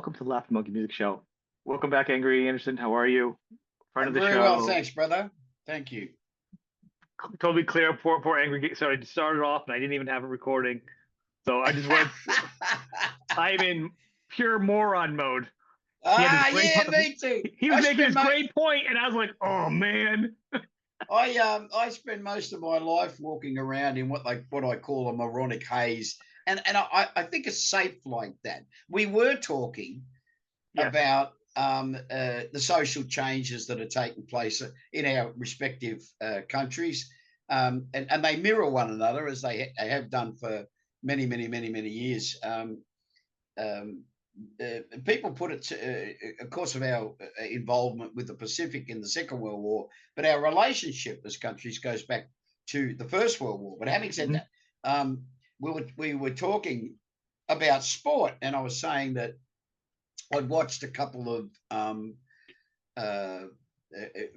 welcome to the Laughing Monkey Music Show. Welcome back, Angry Anderson. How are you? Friend of I'm the very well, show. thanks, brother. Thank you. Totally clear. Poor Angry. Sorry, I started off and I didn't even have a recording, so I just went. I'm in pure moron mode. He had this great. Yeah, me too. He was making this great point, and I was like, "Oh man." I spend most of my life walking around in what I call a moronic haze, and I think it's safe like that. We were talking about the social changes that are taking place in our respective countries, and they mirror one another as they have done for many years. People put it to, of course, of our involvement with the Pacific in the Second World War, but our relationship as countries goes back to the First World War. But having said that, we were talking about sport, and I was saying that I'd watched a couple of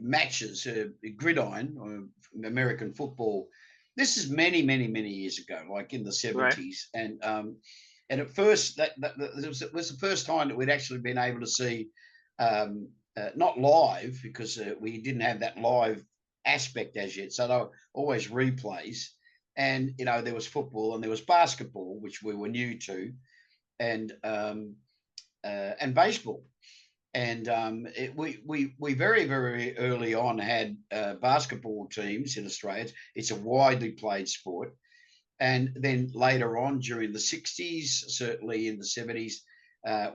matches, gridiron or American football. This is many years ago, like in the 70s, right. And at first, that was the first time that we'd actually been able to see, not live, because we didn't have that live aspect as yet. So they were always replays. And, you know, there was football and there was basketball, which we were new to, and baseball. And we very early on had basketball teams in Australia. It's a widely played sport. And then later on, during the 60s, certainly in the 70s,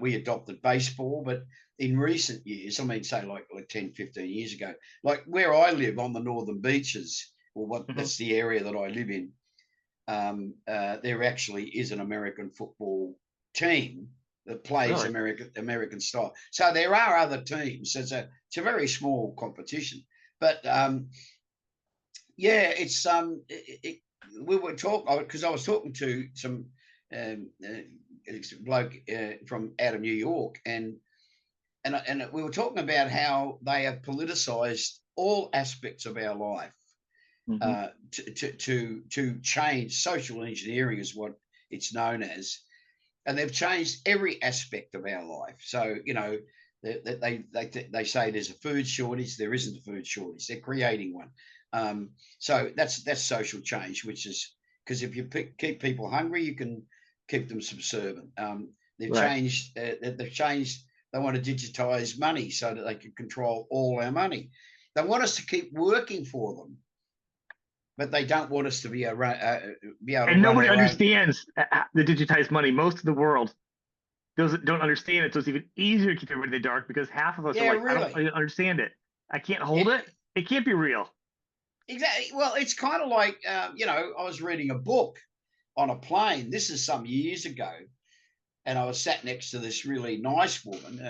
we adopted baseball. But in recent years, I mean, say like 10, 15 years ago, like where I live on the northern beaches, or that's the area that I live in, there actually is an American football team that plays American style. So there are other teams. So it's a very small competition. But yeah, it's we were talking, because I was talking to some bloke from out of New York, and we were talking about how they have politicized all aspects of our life to change. Social engineering is what it's known as, and they've changed every aspect of our life. So, you know, they say there's a food shortage. There isn't a food shortage. They're creating one. So that's social change, which is, because if you keep people hungry, you can keep them subservient. They've changed. They want to digitize money so that they can control all our money. They want us to keep working for them, but they don't want us to be able to. And nobody understands the digitized money. Most of the world don't understand it, so it's even easier to keep everybody in the dark, because half of us are like, really? I don't understand it. I can't hold it. It can't be real. Exactly. Well, it's kind of like, you know, I was reading a book on a plane. This is some years ago. And I was sat next to this really nice woman.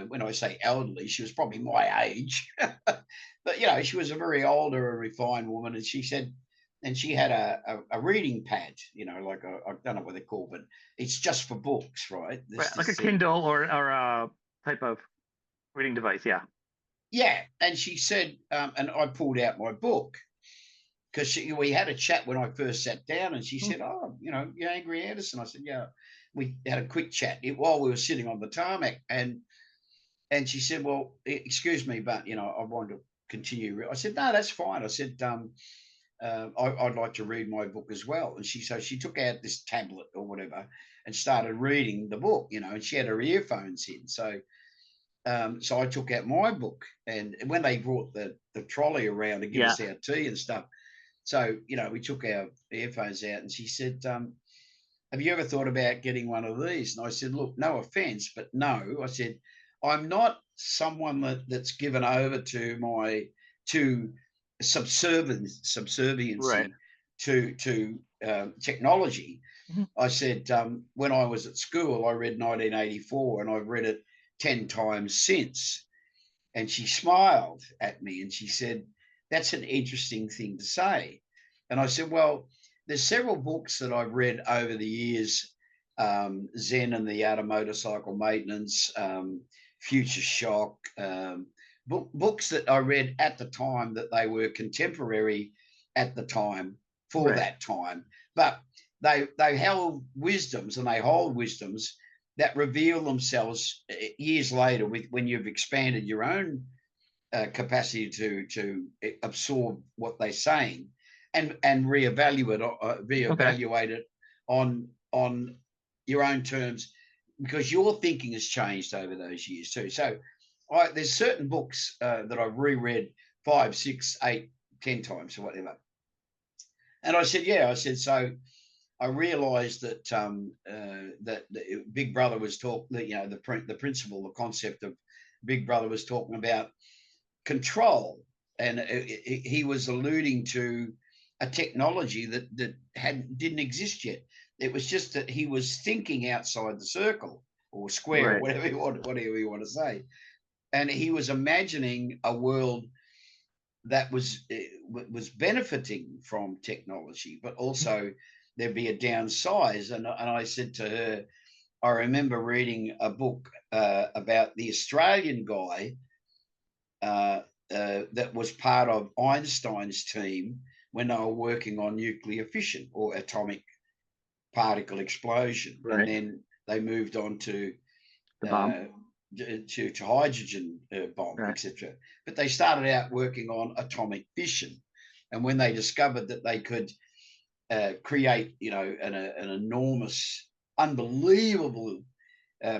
When I say elderly, she was probably my age. But, you know, she was a very older and refined woman. And she said, and she had a reading pad, you know, like I don't know what they're called, but it's just for books, right? Like a Kindle or a type of reading device, yeah. Yeah, and she said, and I pulled out my book, because we had a chat when I first sat down, and she said, "Oh, you know, you're Angry Anderson." I said, "Yeah." We had a quick chat while we were sitting on the tarmac, and she said, "Well, excuse me, but you know, I want to continue." I said, "No, that's fine." I said, "I'd like to read my book as well." And she took out this tablet or whatever and started reading the book, you know, and she had her earphones in, so. So I took out my book, and when they brought the trolley around to give us our tea and stuff, so, you know, we took our earphones out, and she said, "Have you ever thought about getting one of these?" And I said, "Look, no offense, but no." I said, "I'm not someone that's given over to subserviency to technology." I said, when I was at school, I read 1984, and I've read it 10 times since. And she smiled at me and she said, "That's an interesting thing to say." And I said, "Well, there's several books that I've read over the years, Zen and the Art of Motorcycle Maintenance, Future Shock, books that I read at the time that they were contemporary at the time for that time. But they held wisdoms, and they hold wisdoms that reveal themselves years later when you've expanded your own capacity to absorb what they're saying and reevaluate it on your own terms, because your thinking has changed over those years too. So there's certain books that I've reread 5, 6, 8, 10 times or whatever. And I said, so I realized that that Big Brother was talking, the principle, the concept of Big Brother was talking about control, and he was alluding to a technology that didn't exist yet. It was just that he was thinking outside the circle or square, right. whatever you want to say, and he was imagining a world that was benefiting from technology, but also there'd be a downsize. And I said to her, I remember reading a book about the Australian guy that was part of Einstein's team when they were working on nuclear fission or atomic particle explosion, Right. and then they moved on to the bomb. To hydrogen bomb, right. etc. But they started out working on atomic fission, and when they discovered that they could create, an enormous, unbelievable,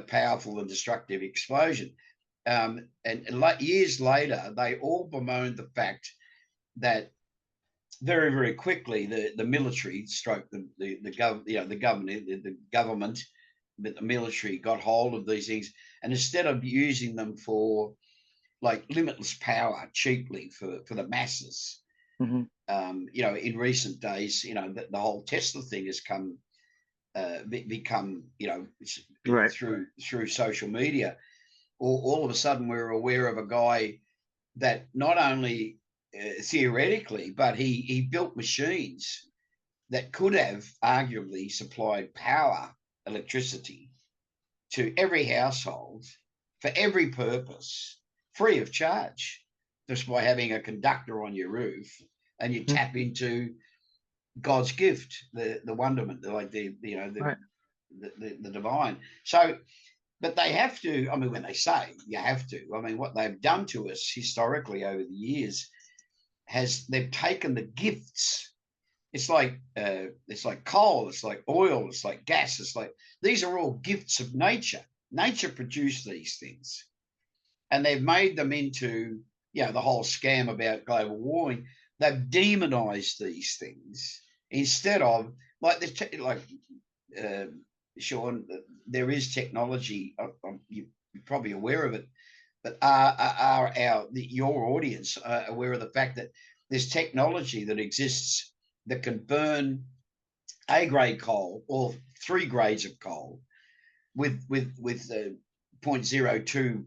powerful and destructive explosion, and years later, they all bemoaned the fact that very, very quickly the military stroke the government, but the military got hold of these things, and instead of using them for like limitless power cheaply for the masses, in recent days, the whole Tesla thing has become, right. through social media. All of a sudden, we're aware of a guy that not only theoretically, but he built machines that could have arguably supplied power, electricity, to every household for every purpose, free of charge, just by having a conductor on your roof, and you tap into God's gift, the wonderment, the divine. So, but they have to. I mean, when they say you have to, I mean, what they've done to us historically over the years they've taken the gifts. It's like coal, it's like oil, it's like gas, it's like these are all gifts of nature. Nature produced these things, and they've made them into the whole scam about global warming. They've demonized these things instead of Sean. There is technology. You're probably aware of it, but are your audience aware of the fact that there's technology that exists that can burn A-grade coal or 3 grades of coal with 0.02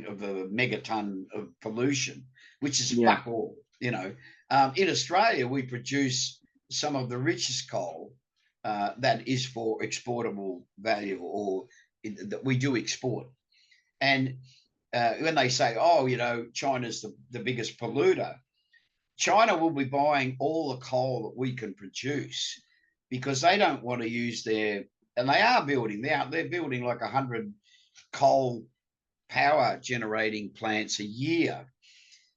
of a megaton of pollution, which is fuck all. In Australia, we produce some of the richest coal that is for exportable value, or that we do export. And when they say, China's the biggest polluter, China will be buying all the coal that we can produce, because they don't want to use and they are building, they're building like 100 coal power generating plants a year,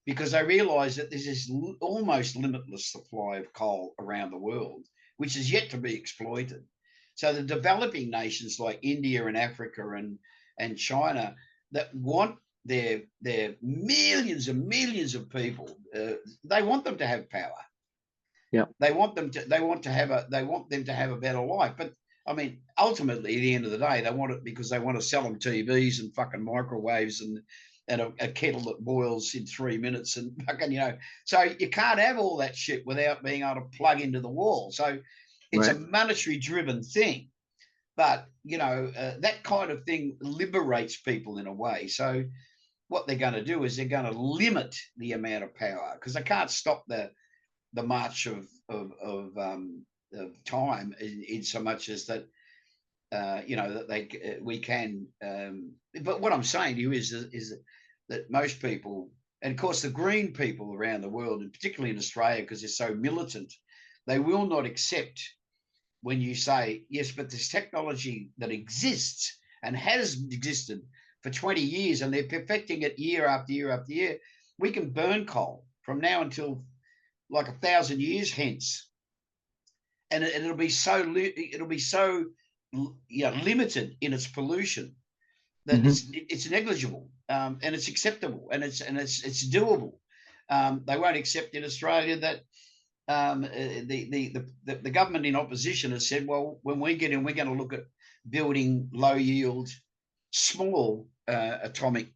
because they realize that there's this almost limitless supply of coal around the world, which is yet to be exploited. So the developing nations like India and Africa and China that want their millions and millions of people, they want them to have power. Yeah. They want them to have a better life. But I mean, ultimately, at the end of the day, they want it because they want to sell them TVs and fucking microwaves and a kettle that boils in 3 minutes and fucking, So you can't have all that shit without being able to plug into the wall. So it's a monetary driven thing. But, that kind of thing liberates people in a way. So what they're going to do is they're going to limit the amount of power, because they can't stop the march of time in so much as that, that we can. But what I'm saying to you is that most people, and of course the green people around the world, and particularly in Australia, because they're so militant, they will not accept when you say, yes, but this technology that exists and has existed for 20 years, and they're perfecting it year after year after year. We can burn coal from now until like 1,000 years hence, and it'll be so limited in its pollution that it's negligible, and it's acceptable, and it's doable. They won't accept in Australia that the government in opposition has said, well, when we get in, we're going to look at building low yield, small atomic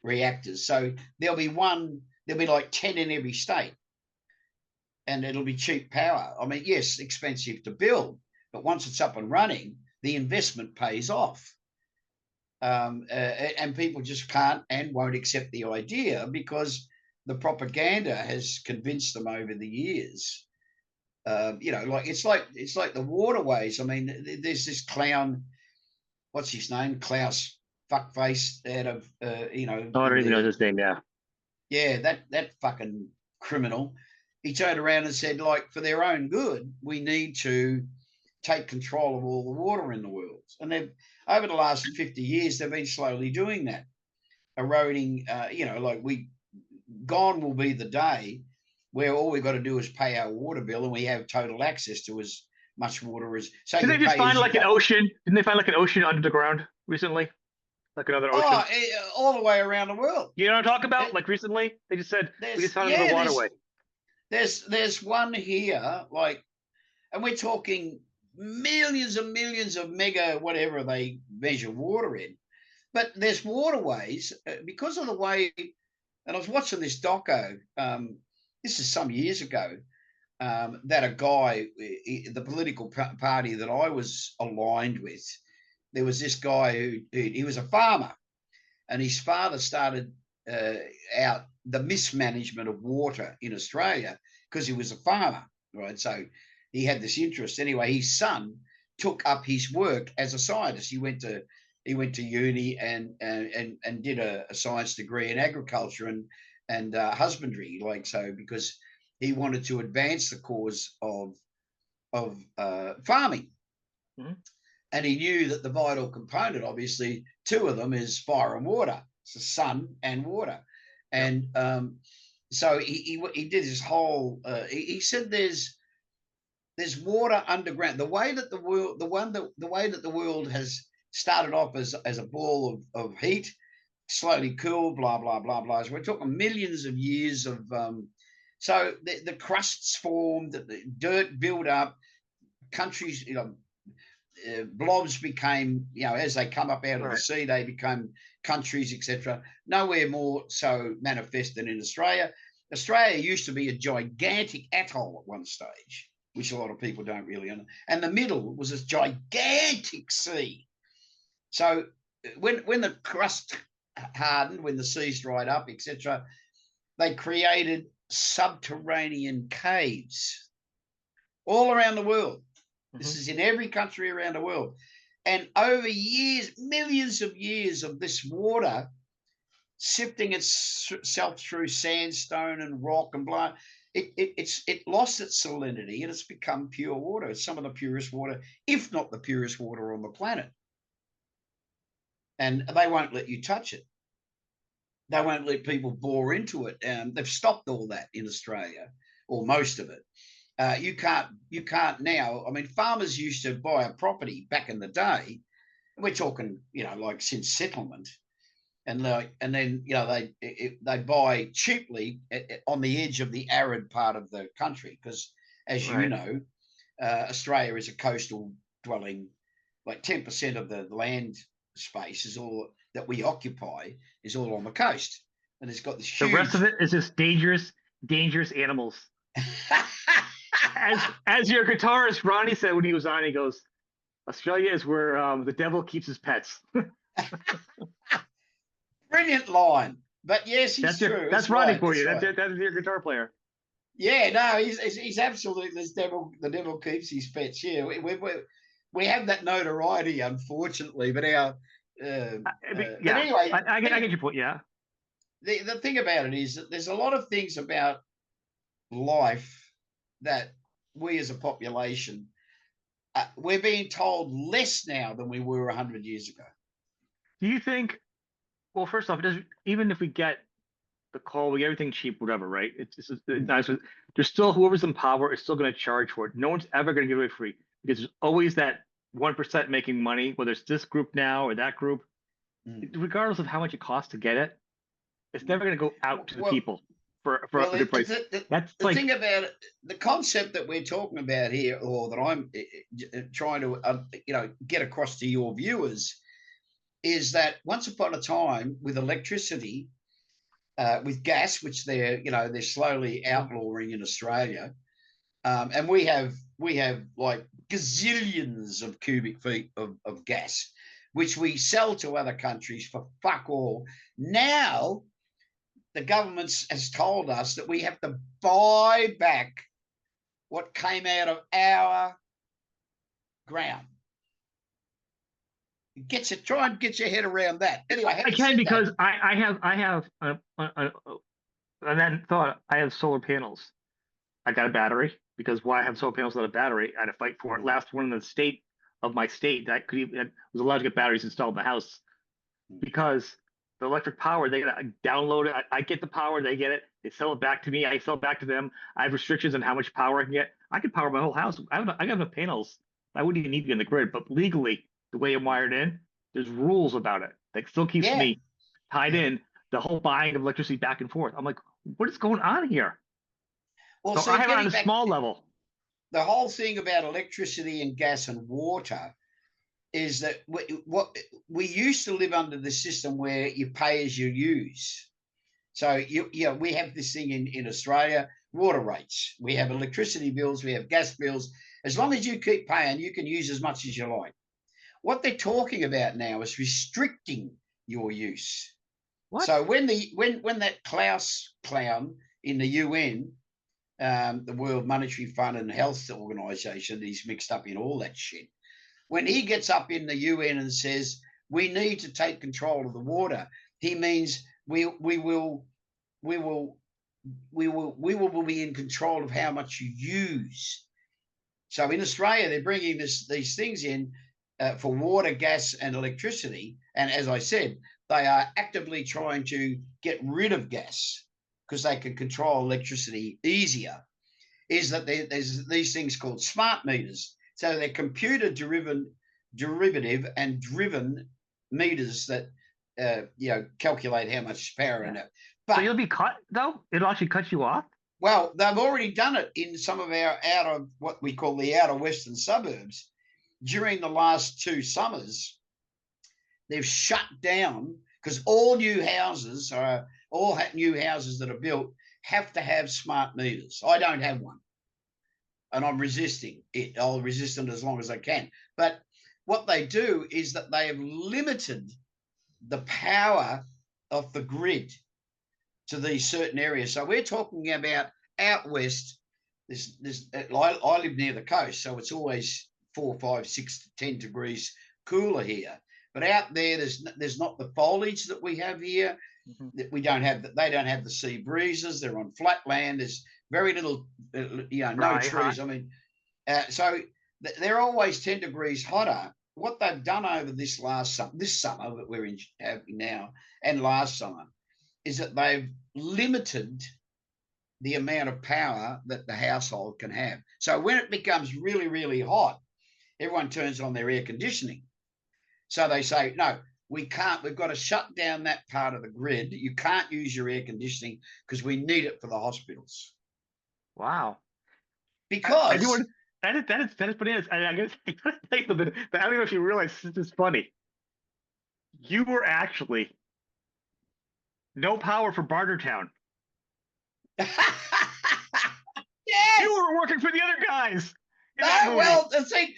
reactors. So there'll be like 10 in every state, and it'll be cheap power. I mean, yes, expensive to build, but once it's up and running, the investment pays off. And people just can't and won't accept the idea because the propaganda has convinced them over the years. Like it's like the waterways. I mean, there's this clown, what's his name, Klaus fuckface out of Oh, I don't even know his name. Yeah, that fucking criminal. He turned around and said, like, for their own good, we need to take control of all the water in the world. And they've, over the last 50 years, they've been slowly doing that, eroding. Gone will be the day where all we've got to do is pay our water bill and we have total access to as much water as. So didn't they just find like an ocean? Didn't they find like an ocean under the ground recently? Like another ocean? Oh, all the way around the world. You know what I'm talking about? Like recently, they just said we just found another waterway. There's one here, like, and we're talking millions and millions of mega whatever they measure water in. But there's waterways because of the way. And I was watching this doco. This is some years ago. That a guy, the political party that I was aligned with, there was this guy who he was a farmer, and his father started out the mismanagement of water in Australia because he was a farmer, right? So he had this interest. Anyway, his son took up his work as a scientist. He went to uni and did a science degree in agriculture and husbandry, like so, because he wanted to advance the cause of farming. Mm-hmm. And he knew that the vital component, obviously, two of them is fire and water. It's the sun and water. And so he did this whole. He said there's water underground. The way that the world has started off as a ball of heat, slowly cooled, blah blah blah blah. So we're talking millions of years of. So the crusts formed, the dirt built up, countries, blobs became, as they come up out of the sea, they become countries, etc. Nowhere more so manifest than in Australia. Australia used to be a gigantic atoll at one stage, which a lot of people don't really understand. And the middle was this gigantic sea. So when the crust hardened, when the seas dried up, etc., they created subterranean caves all around the world. This is in every country around the world. And over years, millions of years of this water sifting itself through sandstone and rock and blah, it lost its salinity and it's become pure water. It's some of the purest water, if not the purest water on the planet. And they won't let you touch it. They won't let people bore into it. They've stopped all that in Australia, or most of it. You can't now. I mean, farmers used to buy a property back in the day. We're talking, like since settlement, and then they buy cheaply on the edge of the arid part of the country because, as you know, Australia is a coastal dwelling. Like 10% of the land space is all that we occupy is all on the coast, and it's got this huge. The rest of it is just dangerous animals. As your guitarist Ronnie said when he was on, he goes, Australia is where the devil keeps his pets. Brilliant line. But yes, he's true. That's Ronnie for you. Right. That is your guitar player. Yeah, no, he's absolutely the devil keeps his pets. Yeah, we have that notoriety, unfortunately, but our but anyway, I get your point. Yeah. The thing about it is that there's a lot of things about life that we as a population we're being told less now than we were 100 years ago. Do you think? Well, first off, it doesn't. Even if we get the coal, we get everything cheap, whatever, right? It's nice. There's still whoever's in power is still going to charge for it. No one's ever going to give it away free because there's always that 1% making money, whether it's this group now or that group, regardless of how much it costs to get it. It's never going to go out to the Well, people for well, a good price. That's the like thing about it, the concept that we're talking about here, or that I'm trying to, get across to your viewers, is that once upon a time with electricity, with gas, which they're slowly outlawing in Australia, and we have like gazillions of cubic feet of gas, which we sell to other countries for fuck all. Now the government has told us that we have to buy back what came out of our ground. Try and get your head around that. Anyway, I can because I have and then thought I have solar panels. I got a battery because why I have solar panels without a battery? I had to fight for it. Last one in the state of my state that was allowed to get batteries installed in the house because the electric power they got to download it. I get the power, they get it, they sell it back to me, I sell it back to them. I have restrictions on how much power I can get. I can power my whole house. I got enough panels. I wouldn't even need to be in the grid, but legally, the way I'm wired in, there's rules about it that still keeps me tied in the whole buying of electricity back and forth. I'm like, what is going on here? Well, So see, I have it on getting a back, small level. the whole thing about electricity and gas and water is that what we used to live under the system where you pay as you use. So we have this thing in Australia, water rates. We have electricity bills, we have gas bills. As long as you keep paying, you can use as much as you like. What they're talking about now is restricting your use. What? So when that Klaus clown in the UN, the World Monetary Fund and Health Organization, he's mixed up in all that shit. When he gets up in the UN and says we need to take control of the water, he means we will be in control of how much you use. So in Australia, they're bringing these things in for water, gas, and electricity. And as I said, they are actively trying to get rid of gas because they can control electricity easier. Is that there's these things called smart meters. So they're derivative and driven meters that calculate how much power in it. But so you'll be cut though? It'll actually cut you off? Well, they've already done it in some of our what we call the outer western suburbs. During the last 2 summers, they've shut down because all new houses that are built have to have smart meters. I don't have one, and I'm resisting it. I'll resist it as long as I can. But what they do is that they have limited the power of the grid to these certain areas. So we're talking about out west. I live near the coast, so it's always 4, 5, 6, 10 degrees cooler here. But out there, there's not the foliage that we have here. That we don't have. They don't have the sea breezes. They're on flat land. There's very little, no trees. I mean, so they're always 10 degrees hotter. What they've done over this summer that we're having now and last summer is that they've limited the amount of power that the household can have. So when it becomes really, really hot, everyone turns on their air conditioning. So they say, no, we can't. We've got to shut down that part of the grid. You can't use your air conditioning because we need it for the hospitals. Wow. Because that is bananas. I gotta tell you something. I don't know if you realize this is funny. You were actually no power for Bartertown. Yes! You were working for the other guys. No, well, the thing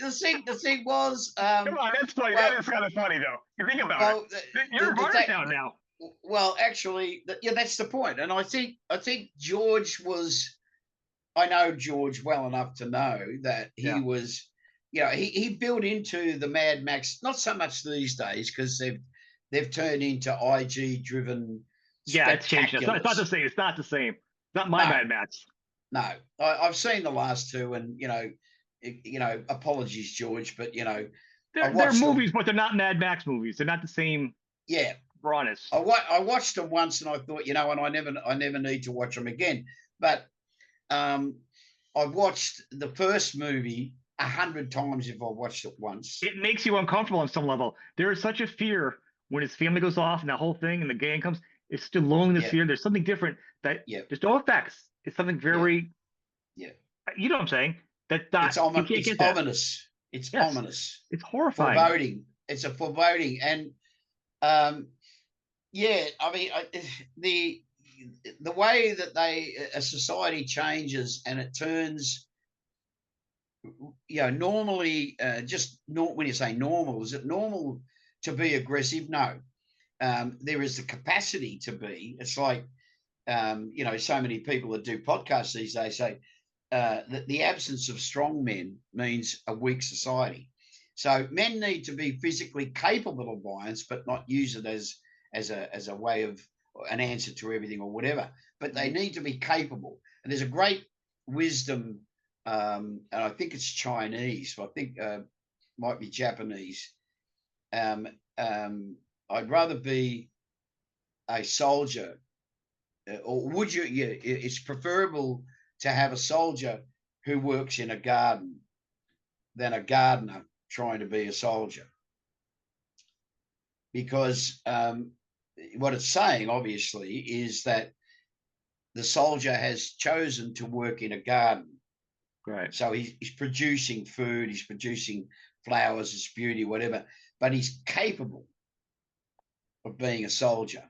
was. Come on, that's funny. That is kind of funny, though. You think about it. You're in Bartertown now. Well, actually, that's the point. And I think George was. I know George well enough to know that he was. He built into the Mad Max. Not so much these days because they've turned into IG driven. Yeah, it's changed. It's not the same. It's not the same. Not my Mad Max. No, I've seen the last 2, and apologies, George, but they're movies, but they're not Mad Max movies. They're not the same. yeah. rawness. I watched them once and I thought, and I never need to watch them again. But I've watched the first movie 100 times if I watched it once. It makes you uncomfortable on some level. There is such a fear when his family goes off and that whole thing and the gang comes. It's still loneliness Yeah, fear. There's something different that yeah, there's no effects. It's something yeah, very, yeah. you know what I'm saying? It's You can't it's get that. ominous. It's Yes, ominous, it's horrifying. foreboding. It's a foreboding, and um, yeah. I mean, the the way that a society changes and it turns, normally, just not when you say normal, is it normal to be aggressive? No. There is the capacity to be. It's like, so many people that do podcasts these days say that the absence of strong men means a weak society. So men need to be physically capable of violence, but not use it as a way of an answer to everything or whatever. But they need to be capable. And there's a great wisdom, and I think it's Chinese. I think might be Japanese. Um, I'd rather be a soldier, or would you? Yeah, it's preferable to have a soldier who works in a garden than a gardener trying to be a soldier. Because what it's saying, obviously, is that the soldier has chosen to work in a garden. Right. So he's producing food, he's producing flowers, it's beauty, whatever, but he's capable of being a soldier.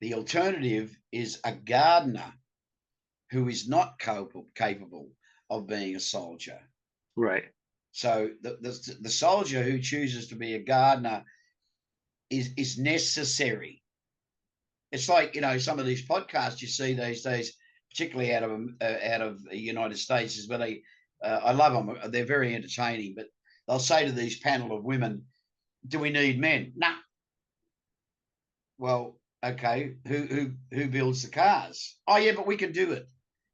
The alternative is a gardener who is not capable of being a soldier. Right. So the soldier who chooses to be a gardener is necessary. It's like, some of these podcasts you see these days, particularly out of the United States, is where they I love them. They're very entertaining, but they'll say to these panel of women, "Do we need men?" No. Nah. Well, okay. Who builds the cars? Oh yeah, but we can do it.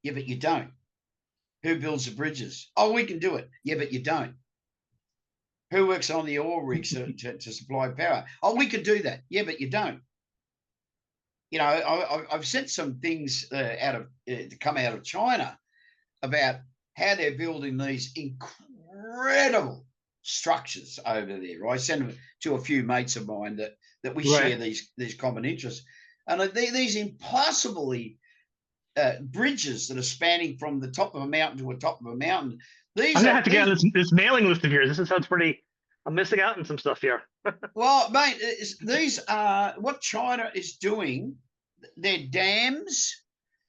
Yeah, but you don't. Who builds the bridges? Oh, we can do it. Yeah, but you don't. Who works on the oil rigs to supply power? Oh, we could do that. Yeah, but you don't. I've sent some things to come out of China about how they're building these incredible structures over there. I sent them to a few mates of mine that we Right. share these common interests, and these impossibly bridges that are spanning from the top of a mountain to the top of a mountain. I'm These gonna are have to get on this mailing list of yours. This sounds pretty. I'm missing out on some stuff here. well, mate. These are what China is doing. Their dams.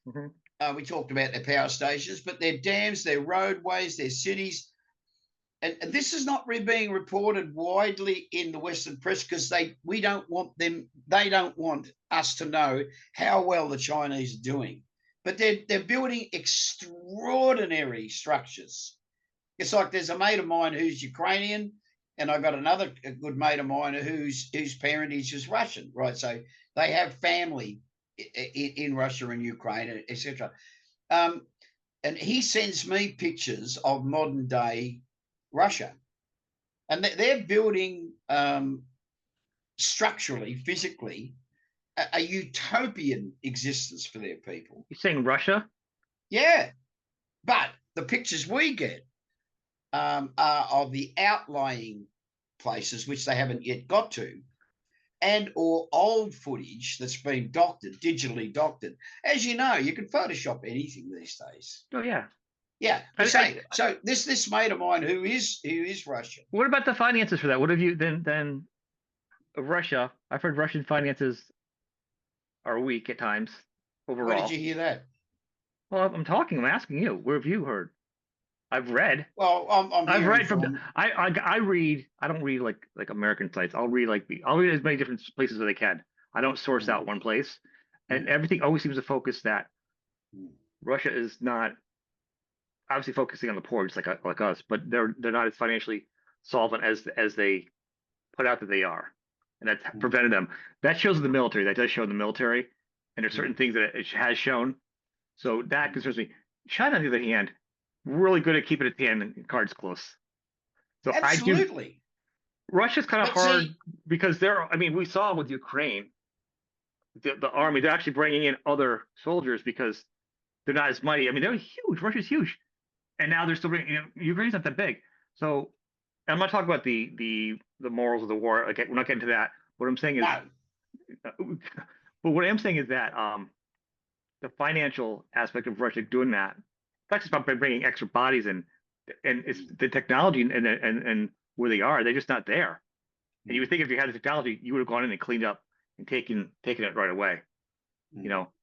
Mhm. We talked about their power stations, but their dams, their roadways, their cities. And this is not being reported widely in the Western press because they don't want us to know how well the Chinese are doing. But they're building extraordinary structures. It's like there's a mate of mine who's Ukrainian, and I've got another good mate of mine whose parentage is Russian, right? So they have family in Russia and Ukraine, etc. And he sends me pictures of modern day Russia, and they're building structurally, physically, a utopian existence for their people. You're saying Russia? Yeah, but the pictures we get are of the outlying places which they haven't yet got to, and or old footage that's been digitally doctored. As you know, you can Photoshop anything these days. Oh yeah. Yeah, the same. So this mate of mine who is Russian. What about the finances for that? What have you then Russia? I've heard Russian finances are weak at times Where did overall. you hear that? Well, I'm talking. I'm asking you. Where have you heard? I've read. Well, I'm I've hearing read from. from. I read. I don't read like American sites. I'll read as many different places as I can. I don't source Mm, out one place, and mm, everything always seems to focus that mm, Russia is not obviously focusing on the poor, just like us, but they're not as financially solvent as they put out that they are, and that's mm, prevented them. That shows in the military. That does show in the military, and there's certain mm, things that it has shown. So that mm. concerns me. China, on the other hand, really good at keeping its hand and cards close. So I do. Absolutely. Russia's kind of But hard see, because they're. I mean, we saw with Ukraine, the army. They're actually bringing in other soldiers because they're not as mighty. I mean, they're huge. Russia's huge, and now they're still bringing. Ukraine's not that big. So I'm not talking about the morals of the war. Like, we're not getting to that. What I'm saying is, no. but what I'm saying is that the financial aspect of Russia doing that, it's not just about bringing extra bodies in, and it's the technology and where they are. They're just not there. And you would think if you had the technology, you would have gone in and cleaned up and taken it right away.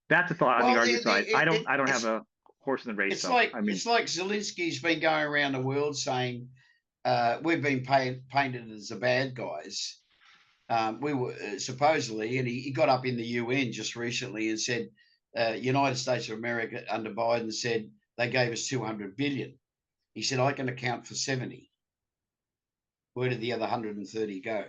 That's a thought on the Well, argument side. I don't have it's a horse in the race, it's so like I mean, it's like Zelensky's been going around the world saying we've been painted as the bad guys. We were supposedly, and he got up in the UN just recently and said, United States of America under Biden said they gave us 200 billion. He said, I can account for 70. Where did the other 130 go?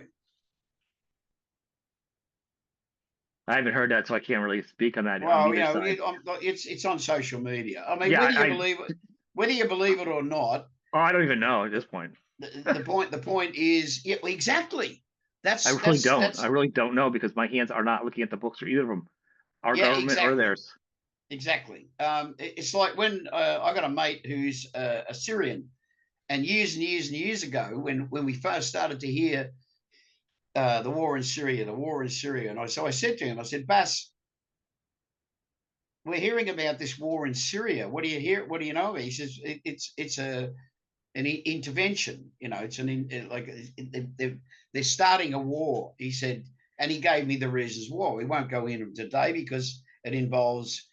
I haven't heard that, so I can't really speak on that on Well, either side. it's on social media. I mean, Yeah, whether you believe it or not, I don't even know at this point. the point is, yeah, exactly. I That's really that's don't. I that's really don't know because my hands are not looking at the books for either of them, our yeah, government or exactly. theirs. Exactly. It's like when I got a mate who's a Syrian, and years ago, when we first started to hear the war in Syria, and I said to him, I said, Bass, we're hearing about this war in Syria. What do you hear? What do you know? He says it's an intervention. It's they're starting a war. He said, and he gave me the reasons why. We won't go into today because it involves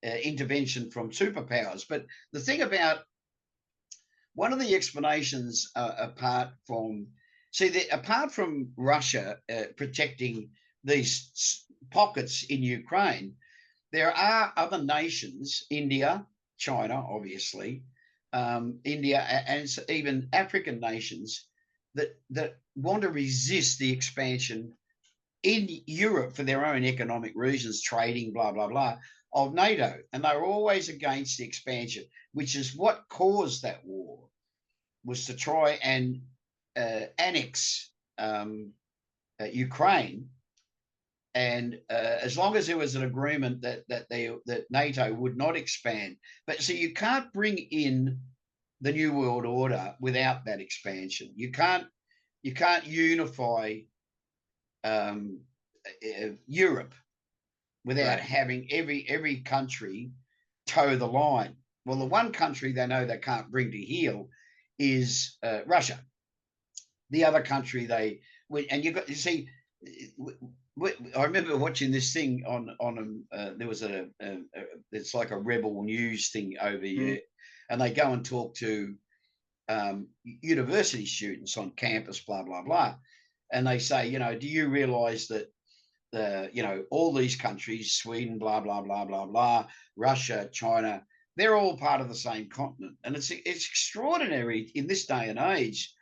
intervention from superpowers. But the thing about one of the explanations, apart from Russia protecting these pockets in Ukraine, there are other nations, India, China, obviously, India, and even African nations that want to resist the expansion in Europe for their own economic reasons, trading, blah, blah, blah, of NATO. And they were always against the expansion, which is what caused that war, was to try and annex Ukraine. And as long as there was an agreement that NATO would not expand, but so you can't bring in the New World Order without that expansion. You can't unify Europe without having every country toe the line. Well, the one country they know they can't bring to heel is Russia. The other country and you see, I remember watching this thing on there was it's like a rebel news thing over here, and they go and talk to university students on campus, blah blah blah, and they say, do you realize that all these countries, Sweden, blah blah blah blah blah, Russia, China, they're all part of the same continent, and it's extraordinary in this day and age,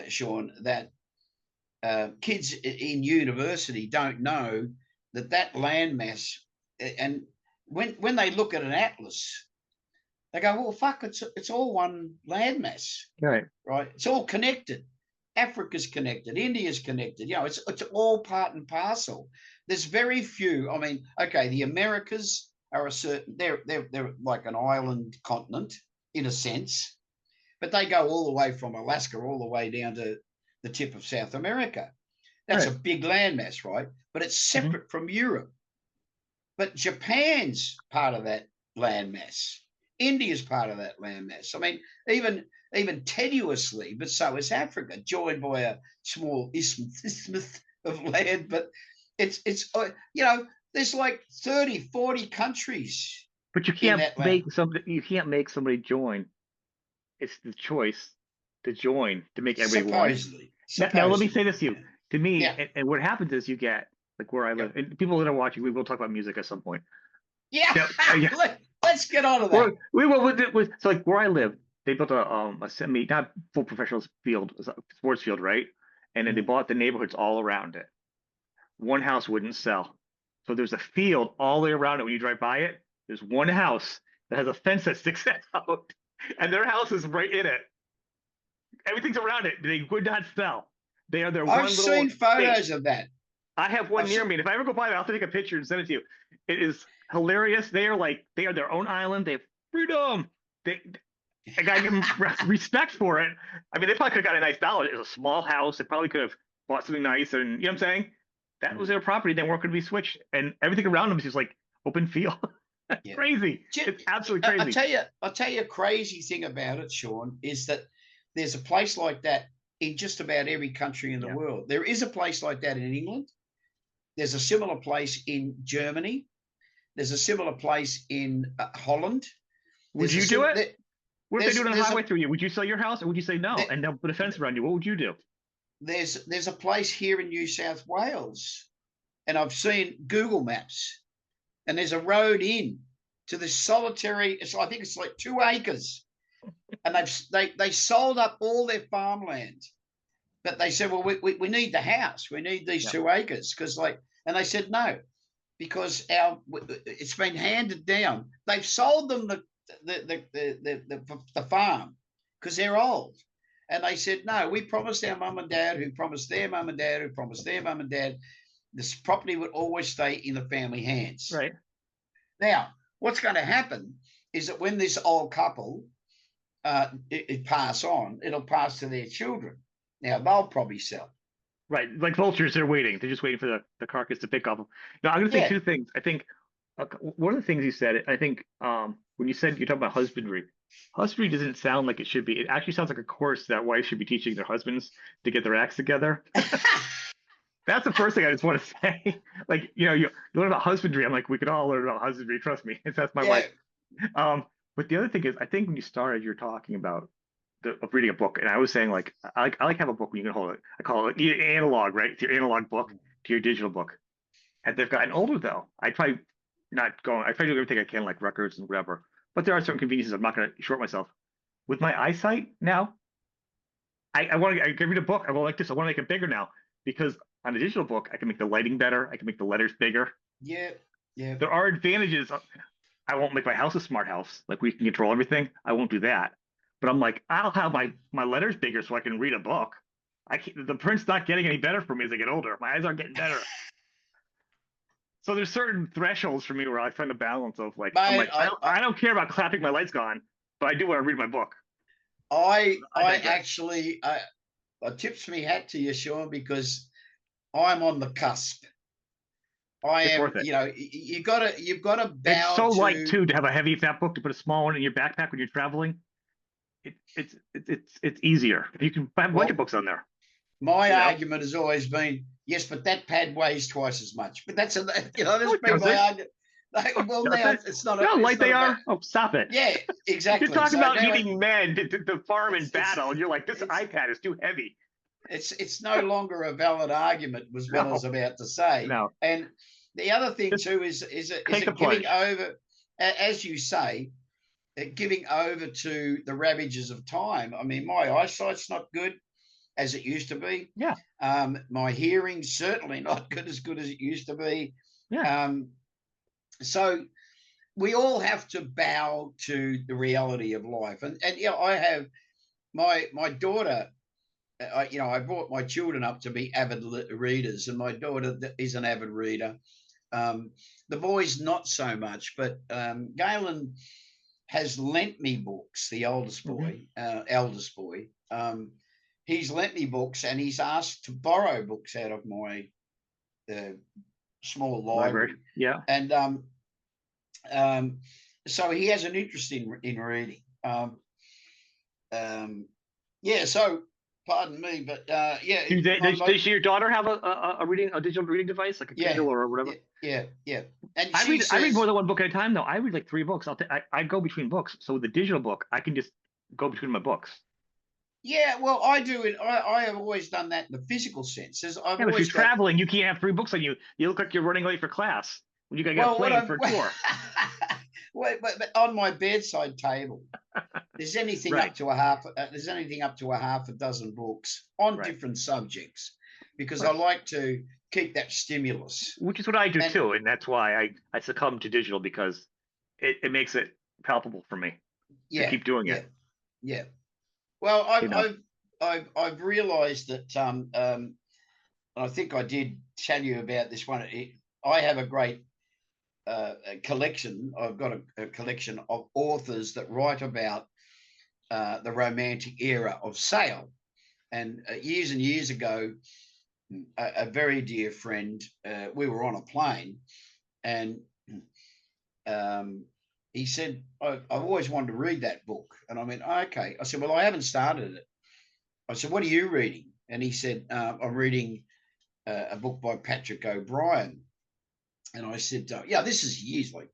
Sean, that kids in university don't know that landmass, and when they look at an atlas, they go, well, fuck, it's all one landmass, Right. right? It's all connected. Africa's connected, India's connected. It's all part and parcel. There's very few. I mean, okay, the Americas are they're like an island continent in a sense, but they go all the way from Alaska all the way down to the tip of South America. That's a Right. big landmass, right? But it's Hmm. separate from Europe. But Japan's part of that landmass. India's part of that landmass. I mean, even tenuously, but so is Africa, joined by a small isthmus of land. But it's there's like 30, 40 countries But in that land. you can't make somebody join. It's the choice to join to make everybody one. Supposedly, Now let me say supposedly, this to you. To me, yeah, and what happens is you get like where I live, yep, and people that are watching, we will talk about music at some point. yeah. Now, yeah, Let's get on to that. or we will so like where I live, they built a semi not full professional field, sports field, right? And then they Mm. bought the neighborhoods all around it. One house wouldn't sell, so there's a field all the way around it. When you drive by it, there's one house that has a fence that sticks out, and their house is right in it. Everything's around it. They would not sell. They are their I've one little seen estate. photos of that. I have one I've near seen, me. And if I ever go by, I'll have to take a picture and send it to you. It is hilarious. They are their own island. They have freedom. They, I gotta give them respect for it. I mean, they probably could have got a nice dollar. It was a small house. They probably could have bought something nice, and you know what I'm saying? That was their property. They weren't going to be switched, and everything around them is just like open field. yeah. Crazy. It's absolutely I crazy. I'll tell you a crazy thing about it, Sean, is that there's a place like that in just about every country in the Yeah. world. There is a place like that in England. There's a similar place in Germany. There's a similar place in Holland. Would There's you do it? there, What if they do it on a there's highway through you? Would you sell your house, or would you say no there, and they'll put a fence around you? What would you do? there's a place here in New South Wales, and I've seen Google Maps, and there's a road in to this solitary. I think it's like 2 acres, and they sold up all their farmland, but they said, well, we need the house, we need these Yeah. 2 acres because and they said no, because it's been handed down. They've sold them the farm because they're old. And they said, no, we promised our mum and dad, who promised their mum and dad, who promised their mum and dad, this property would always stay in the family hands. Right. Now, what's going to happen is that when this old couple it pass on, it'll pass to their children. Now, they'll probably sell. Right. Like vultures, they're waiting. They're just waiting for the carcass to pick up. Now, I'm going to say two things. I think one of the things you said, I think when you said you're talking about husbandry doesn't sound like it should be. It actually sounds like a course that wives should be teaching their husbands to get their acts together. That's the first thing I just want to say. Like, you learn about husbandry. I'm like, we could all learn about husbandry. Trust me. That's my wife. But the other thing is, I think when you started, you're talking about of reading a book, and I was saying like I like to have a book where you can hold it. I call it analog, right? It's your analog book to your digital book. And they've gotten older though. I try not going. I try to do everything I can, like records and whatever. But there are certain conveniences. I'm not going to short myself. With my eyesight now, I want to. I can read a book. I go like this. I want to make it bigger now because on a digital book, I can make the lighting better. I can make the letters bigger. Yeah. There are advantages. I won't make my house a smart house. Like we can control everything. I won't do that. But I'm like, I'll have my letters bigger so I can read a book. The print's not getting any better for me as I get older. My eyes aren't getting better. So there's certain thresholds for me where I find a balance of like, I'm like, I don't care about clapping my lights gone, but I do want to read my book. I actually I tips me hat to you, Sean, because I'm on the cusp. It's worth it. You've got to bow. It's so light too to have a heavy fat book to put a small one in your backpack when you're traveling. It's easier. You can have a bunch of books on there. My argument has always been, yes, but that pad weighs twice as much. But that's that's been my argument. Well, now it's not. How light they are? Oh, stop it! Yeah, exactly. You're talking about needing men to farm in battle, and you're like, this iPad is too heavy. It's no longer a valid argument, was what I was about to say. No. And the other thing too is giving over, as you say, giving over to the ravages of time. I mean, my eyesight's not good as it used to be. Yeah. My hearing's certainly not good as it used to be. Yeah. So we all have to bow to the reality of life. And I have my daughter. I brought my children up to be avid readers, and my daughter is an avid reader. The boys not so much, but Galen has lent me books. The eldest boy, he's lent me books, and he's asked to borrow books out of my small library. Yeah, and so he has an interest in reading. So. Pardon me, but yeah. Does your daughter have a digital reading device like a Kindle or whatever? Yeah. And I read more than one book at a time though. I read like 3 books. I go between books. So with the digital book, I can just go between my books. Yeah, well, I do it. I have always done that in the physical sense. But if you're traveling, you can't have 3 books on you. You look like you're running late for class when you got to get a plane for a tour. Wait, but on my bedside table, there's anything up to a half. There's anything up to a half a dozen books on different subjects, because I like to keep that stimulus. Which is what I do too, and that's why I succumb to digital, because it makes it palpable for me to keep doing it. Yeah. Well, I've realised that, I think I did tell you about this one. I have a great collection. I've got a collection of authors that write about the Romantic era of sail. And and years ago, a very dear friend, we were on a plane, and he said, I've always wanted to read that book. And I went, okay. I said, well, I haven't started it. I said, what are you reading? And he said, I'm reading a book by Patrick O'Brien. And I said, yeah, this is years, like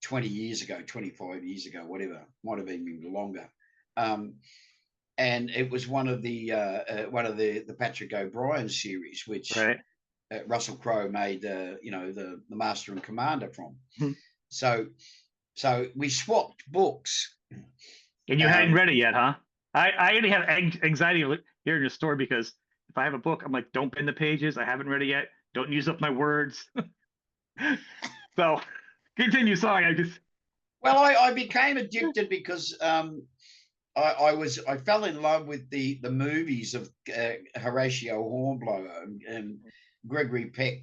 20 years ago, 25 years ago, whatever, might have been longer. And it was one of the Patrick O'Brien series, which Right. Russell Crowe made, the Master and Commander from. Hmm. So we swapped books. And you hadn't read it yet, huh? I already have anxiety hearing your story because if I have a book, I'm like, don't bend the pages. I haven't read it yet. Don't use up my words. So continue. Sorry, I just. Well, I became addicted because I fell in love with the movies of Horatio Hornblower, and Gregory Peck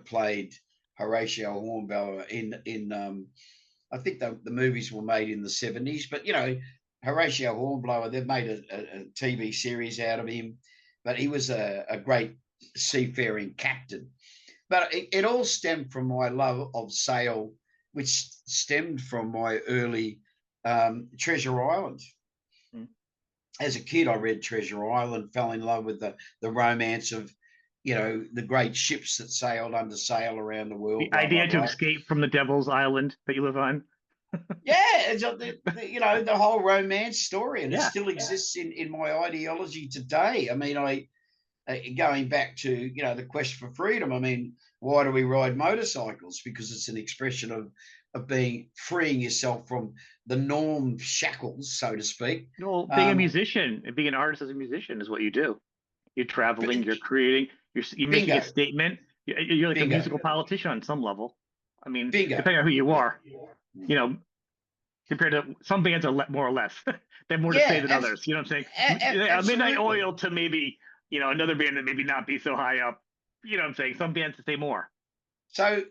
played Horatio Hornblower in I think the movies were made in the 70s, but Horatio Hornblower, they've made a TV series out of him, but he was a great seafaring captain. But it all stemmed from my love of sail, which stemmed from my early Treasure Island. Hmm. As a kid, I read Treasure Island, fell in love with the romance of, the great ships that sailed under sail around the world, The blah, blah, idea to blah. escape from the devil's island that you live on. Yeah, it's the whole romance story, and it Yeah. still exists in my ideology today. I mean, going back to the quest for freedom. I mean, why do we ride motorcycles? Because it's an expression of freeing yourself from the norm shackles, so to speak. Well, being a Um, musician and being an artist as a musician is what you do. You're traveling, you're creating, you're making a bingo, statement. You're like a bingo, musical politician on some level. I mean, bingo. depending on who you Yeah, are, you know, compared to some bands are more or less. They have more to say yeah, than others. You know what I'm saying? Midnight absolutely. Oil to maybe, another band that maybe not be so high up. You know what I'm saying? Some bands say more. So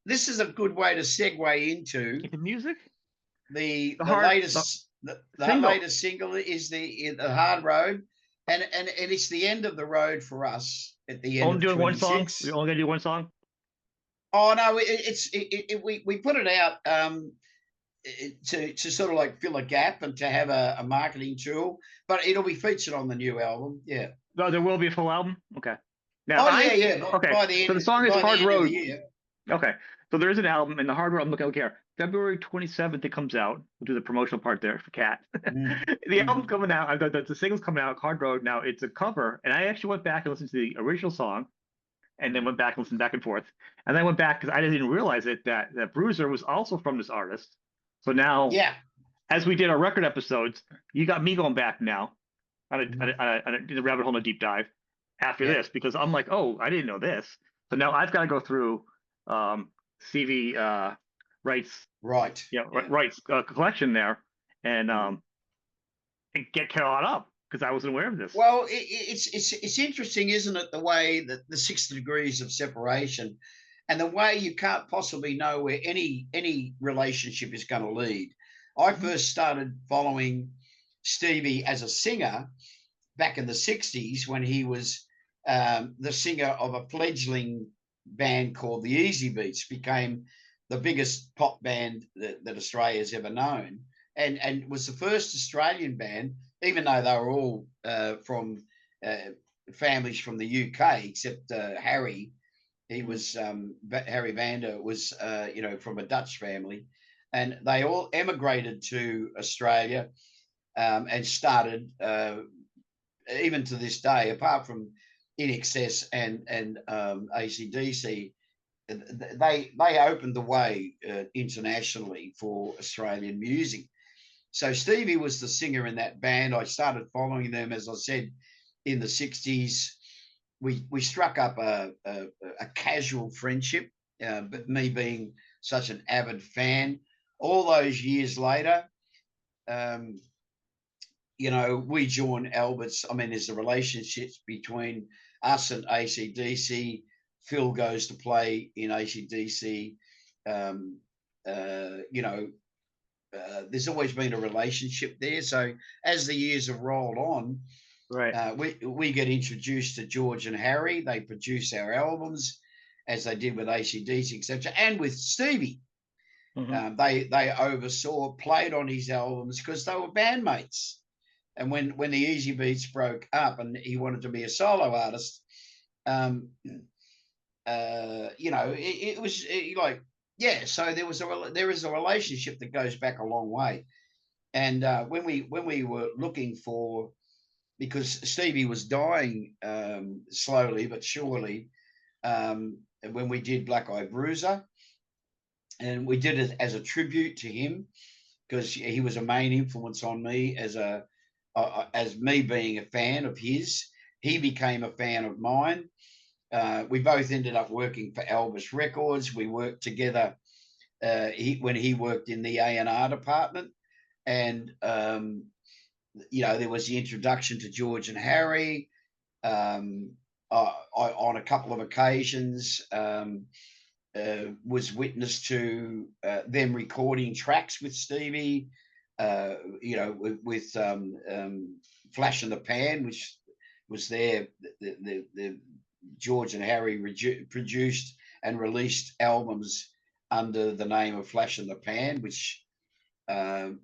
this is a good way to segue into Into music, the the the hard the latest the single. latest single is the Hard Road, and it's the end of the road for us at the end Only of doing one song. We 26. only gonna do one song. Oh no, we put it out to sort of like fill a gap and to have a marketing tool, but it'll be featured on the new album. Yeah. No, there will be a full album. Okay. Now Oh yeah, yeah. okay. So the song is By Hard the end of the Road. year. Okay. So there is an album, and the Hard Road. I'm looking here. February 27th, it comes out. We'll do the promotional part there for Cat. Mm, The mm. album's coming out. The single's coming out. Hard Road. Now it's a cover, and I actually went back and listened to the original song, and then went back and listened back and forth, and then I went back because I didn't realize it that Bruiser was also from this artist. So now, Yeah. as we did our record episodes, you got me going back now on Mm, the rabbit hole, in a deep dive after yeah. this because I'm like, oh, I didn't know this. So now I've got to go through Stevie Wright's Right. Yeah. Wright's collection there and Mm. get caught up because I wasn't aware of this. Well, it's interesting, isn't it? The way that the 6 degrees of separation, and the way you can't possibly know where any relationship is going to lead. I Mhm. first started following Stevie as a singer back in the 60s when he was the singer of a fledgling band called the Easy Beats, became the biggest pop band that Australia's ever known, and was the first Australian band, even though they were all from families from the UK, except Harry. He Mhm. was Harry Vander was from a Dutch family, and they all emigrated to Australia and started even to this day, apart from In Excess and ACDC, they opened the way internationally for Australian music. So Stevie was the singer in that band. I started following them, as I said, in the 60s. We struck up a casual friendship, but me being such an avid fan. All those years later, um, we join Albert's. I mean, there's the relationships between us and AC/DC. Phil goes to play in AC/DC. Um, there's always been a relationship there. So as the years have rolled on, Right. we get introduced to George and Harry. They produce our albums, as they did with AC/DC, etc., and with Stevie. Mm-hmm. They oversaw, played on his albums because they were bandmates. And when the Easy Beats broke up and he wanted to be a solo artist, um, it was like, yeah. So there is a relationship that goes back a long way. And when we were looking for, because Stevie was dying slowly but surely, when we did Black Eye Bruiser, and we did it as a tribute to him because he was a main influence on me as me being a fan of his. He became a fan of mine. We both ended up working for Elvis Records. We worked together when he worked in the A&R department, and there was the introduction to George and Harry. On a couple of occasions, was witness to them recording tracks with Stevie, with Flash in the Pan, which was the George and Harry produced and released albums under the name of Flash in the Pan, which it'd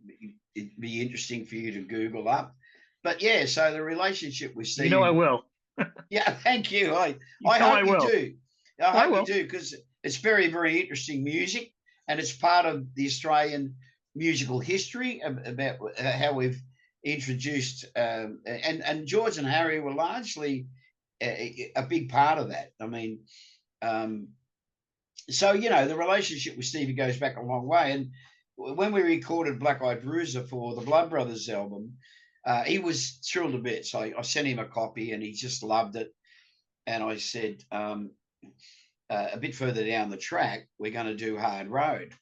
be interesting for you to Google up. But yeah, so the relationship with Steve. I will. Yeah, thank you. I I hope you will. do. I hope you do, because it's very, very interesting music, and it's part of the Australian musical history about how we've introduced. And George and Harry were largely a big part of that. I mean, so the relationship with Stevie goes back a long way. And when we recorded Black Eye Bruiser for the Blood Brothers album, he was thrilled to bits. I sent him a copy and he just loved it. And I said, a bit further down the track, we're going to do Hard Road.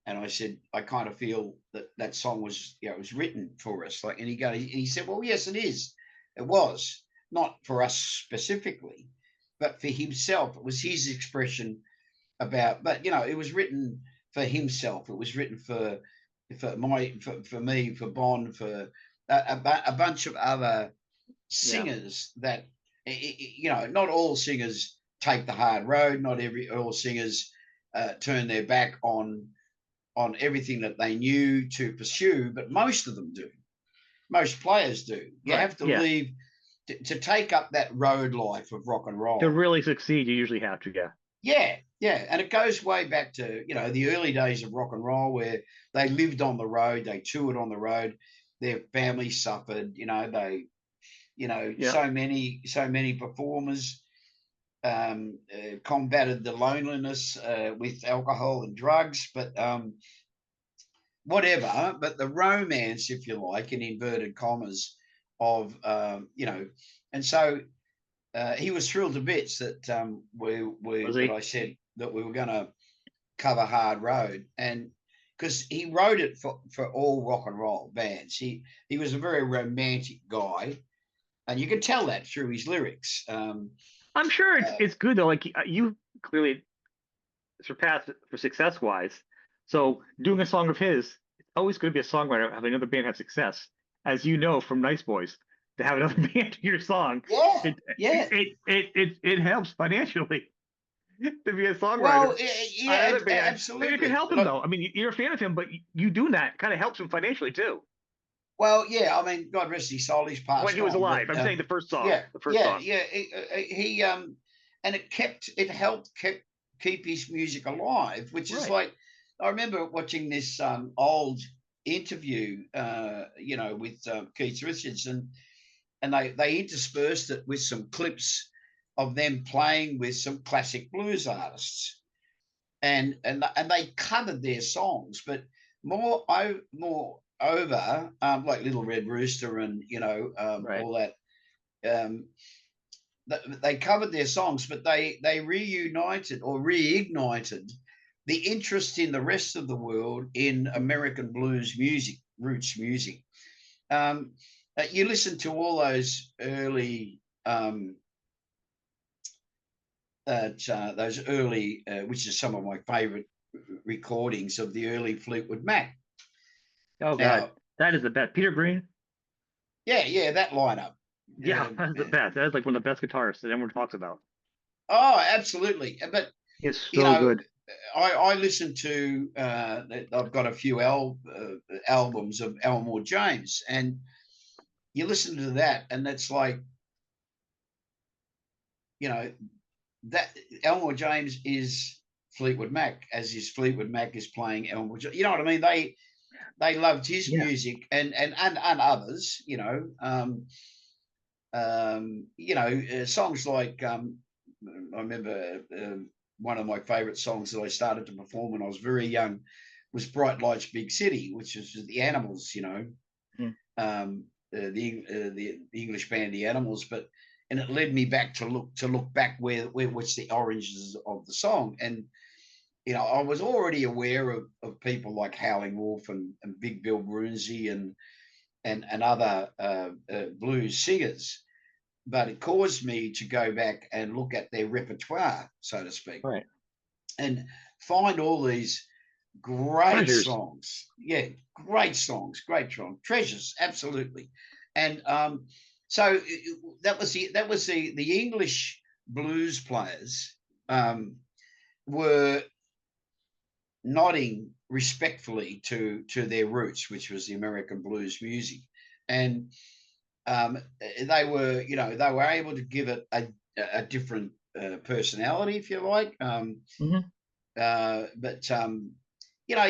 And I said, I kind of feel that song was, it was written for us. And he said, well, yes, it is. It was not for us specifically, but for himself. It was his expression about, but it was written for himself. It was written for me, for Bond, for a bunch of other singers that, not all singers take the hard road. Not all singers turn their back on everything that they knew to pursue, but most of them do. Most players do. You have to leave to take up that road life of rock and roll. To really succeed, you usually have to, Yeah. And it goes way back to, the early days of rock and roll, where they lived on the road, they toured on the road, their families suffered, so many performers combated the loneliness with alcohol and drugs, but whatever. But the romance, if you like, in inverted commas, of and so he was thrilled to bits that I said that we were going to cover Hard Road, and because he wrote it for all rock and roll bands. He was a very romantic guy, and you can tell that through his lyrics. I'm sure it's good though. Like, you clearly surpassed it for success wise. So doing a song of his, it's always going to be a songwriter having another band have success, as you know from Nice Boys. To have another band do your song, it helps financially to be a songwriter. Well, yeah, absolutely. But it can help him though. I mean, you're a fan of him, but you doing that kind of helps him financially too. Well, yeah. I mean, God rest his soul, he's passed when he was on, alive. but, I'm saying the first song. Yeah, the first song. Yeah. He and it helped keep his music alive, which is like, I remember watching this old interview, with Keith Richards, and they interspersed it with some clips of them playing with some classic blues artists, and they covered their songs, but more over, like Little Red Rooster and all that. They covered their songs, but they reunited or reignited the interest in the rest of the world in American blues music, roots music. You listen to all those early, which is some of my favorite recordings of the early Fleetwood Mac. Oh God, Now, that is the best. Peter Green. yeah, that lineup. Yeah, that's the best. That is like one of the best guitarists that everyone talks about. Oh, absolutely. But It's you so know, good. I listen to. I've got a few albums of Elmore James, and you listen to that, and it's like, you know, that Elmore James is Fleetwood Mac, as is Fleetwood Mac is playing Elmore James. You know what I mean? They loved his Yeah. music and others. Songs like I remember one of my favorite songs that I started to perform when I was very young was Bright Lights Big City, which is the Animals, Mhm. the English band the Animals, and it led me back to look back where what's the origins of the song. And I was already aware of people like Howling Wolf and Big Bill Bruiser and other blues singers, but it caused me to go back and look at their repertoire, so to speak, Right. and find all these great Treasures. songs. Yeah, great songs, treasures, absolutely. And so that was the English blues players were nodding respectfully to their roots, which was the American blues music, and they were able to give it a different personality, if you like. Hmm. But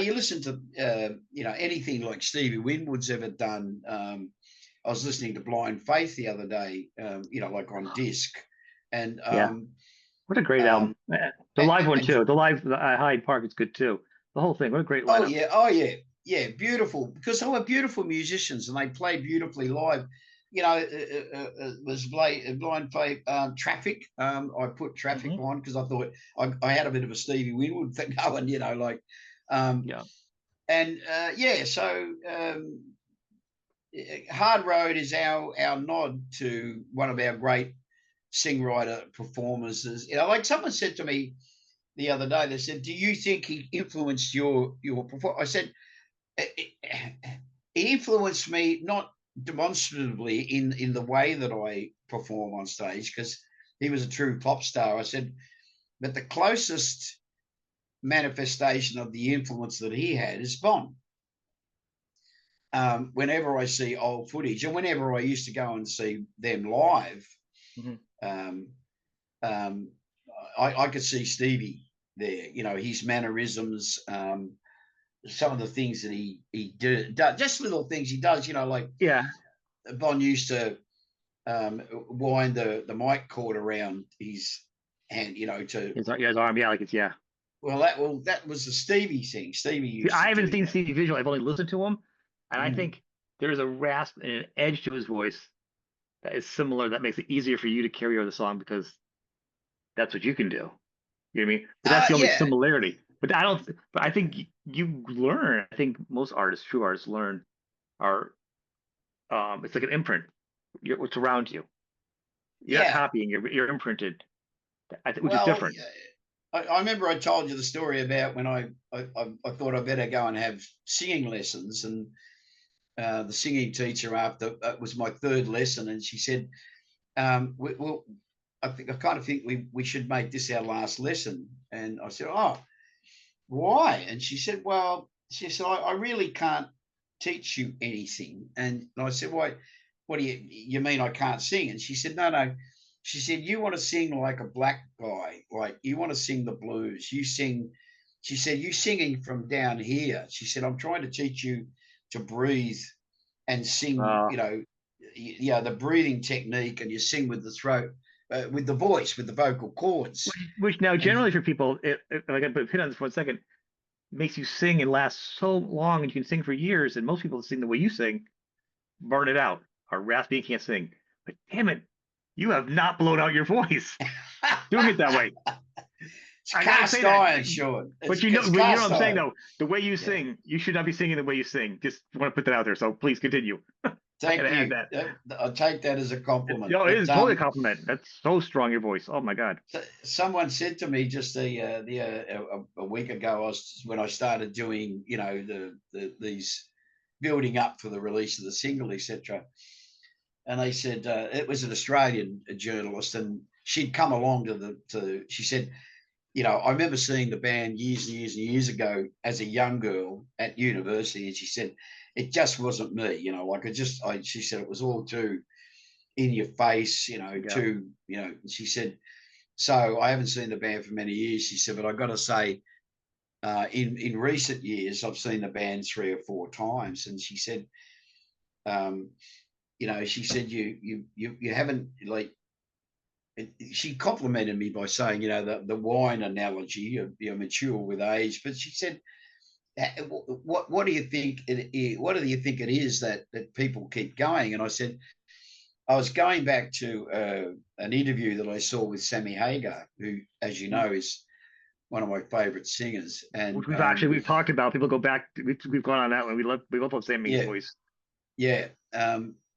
you listen to anything like Stevie Winwood's ever done. I was listening to Blind Faith the other day, like on disc, and Yeah. What a great album. um, The live one and too. The live Hyde Park is good too. The whole thing. What a great oh lineup. yeah, yeah, beautiful, because they were beautiful musicians and they played beautifully live. Was Blind Faith, Traffic. I put Traffic Hmm. on because I thought I had a bit of a Stevie Winwood thing going, um, Yeah. and yeah, so Hard Road is our nod to one of our great singwriter performers. Like someone said to me the other day, they said, "Do you think he influenced your performance?" I said, he influenced me not demonstratively in the way that I perform on stage, because he was a true pop star. I said, but the closest manifestation of the influence that he had is Bond. Whenever I see old footage, and whenever I used to go and see them live, Hmm. um, um, I could see Stevie there. His mannerisms, some of the things that he did, just little things he does. Like Yeah. Bond used to wind the mic cord around his hand, to His arm. Yeah. Like it's yeah. that was the Stevie thing. Stevie See, used I to haven't do seen that. Stevie visual. I've only listened to him, and I Mm. think there's a rasp and an edge to his voice that is similar. That makes it easier for you to carry over the song because that's what you can do. You know what I mean? But that's the only Yeah, similarity. But I don't. But I think you learn. I think most artists, true artists, learn are. It's like an imprint. What's around you. You're not yeah. copying. You're imprinted. I think, which is Well, different. I remember I told you the story about when I thought I better go and have singing lessons, and the singing teacher, after it was my third lesson, and she said, well, I kind of think we should make this our last lesson. And I said, oh, why? And she said, I really can't teach you anything. And I said, why? What do you mean I can't sing? And she said, no. She said, you want to sing like a black guy, like you want to sing the blues. You sing. She said, you singing from down here. She said, I'm trying to teach you to breathe and sing. Uh, The breathing technique, and you sing with the throat, with the voice, with the vocal cords. which now And generally for people, like I put a pin on this for 1 second, makes you sing and last so long, and you can sing for years. And most people sing the way you sing, burn it out, or raspy, can't sing. But damn it, you have not blown out your voice doing it that way. it's I gotta say cast that. iron, Sean. But It's you know what cast I'm saying iron. though. The way you Yeah. sing, you should not be singing the way you sing. Just want to put that out there. So please continue. I gotta Thank add you. that. I take that as a compliment. It But is totally a compliment. That's so strong, your voice. Oh my God. someone said to me just a week ago, when I started doing, these building up for the release of the single, etc. And they said it was an Australian journalist, and she'd come along she said, I remember seeing the band years and years and years ago as a young girl at university, and she said it just wasn't me, she said it was all too in your face, Yeah. too, she said, so I haven't seen the band for many years, she said, but I got to say, in recent years, I've seen the band 3 or 4 times, and she said, she said you haven't like. She complimented me by saying, the wine analogy, you're mature with age, but she said, what do you think what do you think it is that people keep going? And I said, I was going back to an interview that I saw with Sammy Hagar, who, as you know, is one of my favorite singers. Which And we've talked about. People go back. We've gone on that one. We love Sammy's yeah, voice. yeah.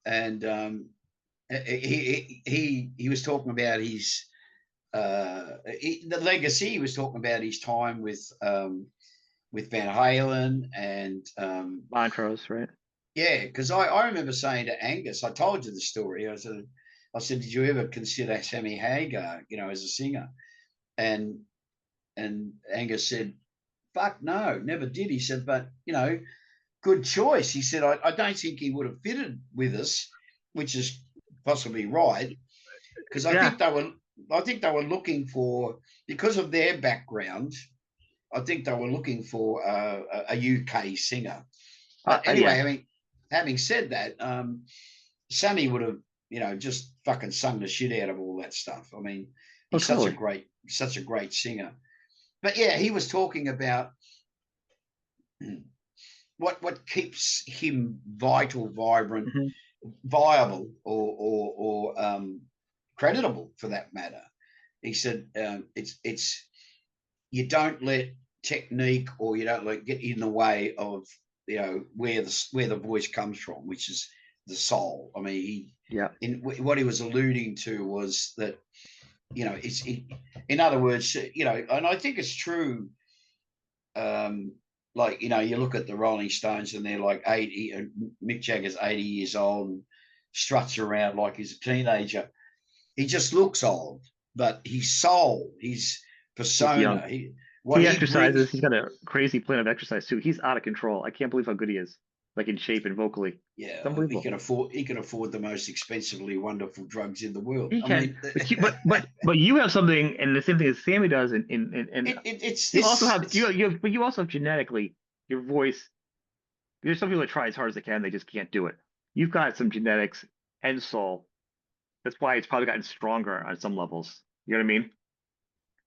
And he was talking about his the legacy. He was talking about his time with Van Halen and Montrose, right? yeah, because I remember saying to Angus, I told you the story. I said, did you ever consider Sammy Hagar, as a singer? And Angus said, fuck no, never did. He said, but good choice. He said, I don't think he would have fitted with us, which is possibly right, because Yeah. I think they were looking for, because of their background, I think they were looking for a UK singer. But anyway, Yeah. I mean, having said that, Sammy would have, just fucking sung the shit out of all that stuff. I mean, Oh, he's totally. such a great singer. But yeah, he was talking about what keeps him vital, vibrant, Hmm. viable, or creditable for that matter. He said it's you don't let technique, or you don't let get in the way of where the voice comes from, which is the soul. I mean, Yeah. what he was alluding to was that in other words, and I think it's true. Like, you look at the Rolling Stones and they're like 80, and Mick Jagger's 80 years old and struts around like he's a teenager. He just looks old, but his soul, his He's young. persona, what He he exercises. brings. He's got a crazy plan of exercise too. He's out of control. I can't believe how good he is, like in shape and vocally. Yeah, It's unbelievable. he can afford the most expensively wonderful drugs in the world. He I can, mean, but you have something, and the same thing as Sammy does, and it's you also this. have but you also have genetically your voice. There's some people that try as hard as they can, they just can't do it. You've got some genetics and soul. That's why it's probably gotten stronger on some levels. You know what I mean?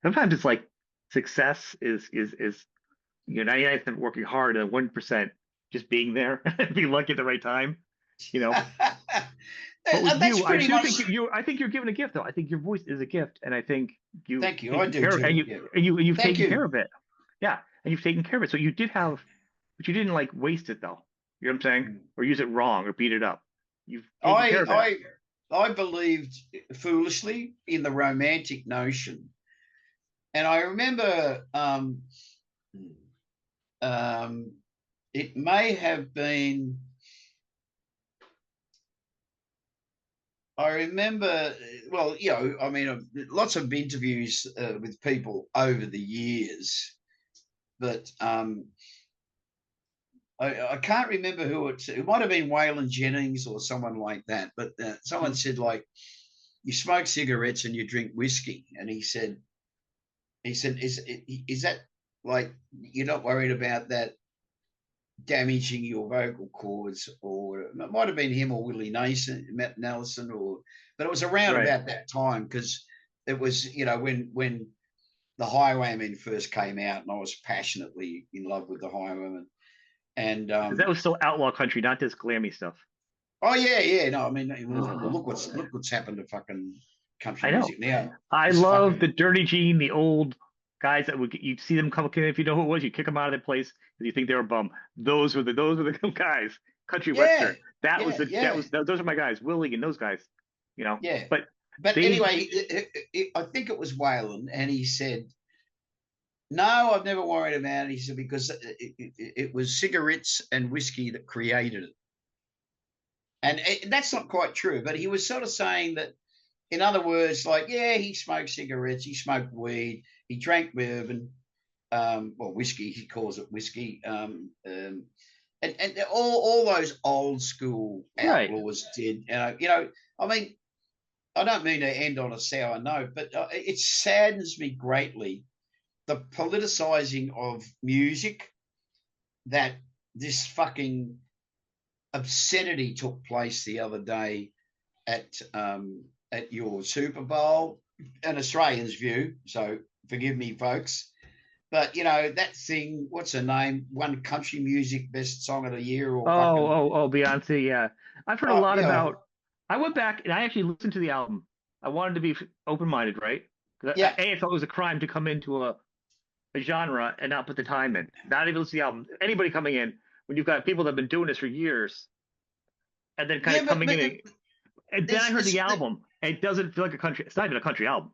Sometimes it's like success is 99% working hard and 1% just being there, being lucky at the right time. You know, but with That's you, I pretty do think much. I think you're given a gift though. I think your voice is a gift, and I think you've Thank you. I taken do care of, too. Yeah. and you've Thank taken you. care of it. Yeah, and you've taken care of it. So you did have, but you didn't like waste it though. You know what I'm saying? Or use it wrong or beat it up. You've taken care I of it. I I believed foolishly in the romantic notion, and I remember um, it may have been. I remember, well, I mean, lots of interviews with people over the years, but I can't remember who it might have been Waylon Jennings or someone like that, but someone Mhm. said, like, you smoke cigarettes and you drink whiskey, and he said, is that, like, you're not worried about that damaging your vocal cords? Or it might have been him or Willie Matt Nelson, but it was around Right. about that time, because it was, when the Highwaymen first came out, and I was passionately in love with the Highwaymen. And Because that was still outlaw country, not this glammy stuff. oh yeah, yeah, no, I mean, Ugh. look what's happened to fucking country I know. music now. I It's love the fucking Dirty Gene, the old guys that would you'd see them come in. If you know who it was, you kick them out of their place because you think they were a bum. Those were the guys country Yeah, western. That was yeah, yeah, those are my guys, Willie and those guys, yeah. But But they anyway, I think it was Whalen, and he said, "No, I've never worried about it." He said because it was cigarettes and whiskey that created it, and that's not quite true. But he was sort of saying that, in other words, like, yeah, he smoked cigarettes, he smoked weed, he drank bourbon, well, whiskey. He calls it whiskey. And all those old school right. outlaws did. I mean, I don't mean to end on a sour note, but it saddens me greatly the politicizing of music, that this fucking obscenity took place the other day at your Super Bowl, an Australian's view. So forgive me, folks. But that thing, what's her name? Won country music best song of the year or fucking Beyonce. Yeah, I've heard a oh lot yeah, about. I went back and I actually listened to the album. I wanted to be open-minded, right? Because yeah, I thought it was a crime to come into a genre and not put the time in. Not even listen to the album. Anybody coming in when you've got people that have been doing this for years, and then kind yeah. of But coming in, and then I heard this the album. And it doesn't feel like a country. It's not even a country album.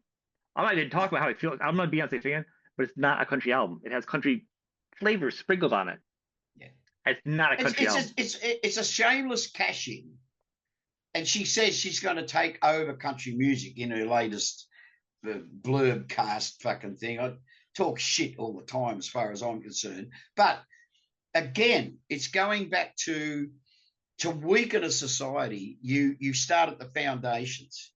I'm not even talking about how I feel. I'm not a Beyonce fan, but it's not a country album. It has country flavors sprinkled on it. yeah. It's not a country album. It's a shameless cash in, and she says she's going to take over country music in her latest blurb cast fucking thing. I talk shit all the time as far as I'm concerned, but again, it's going back to weaken a society. You start at the foundations.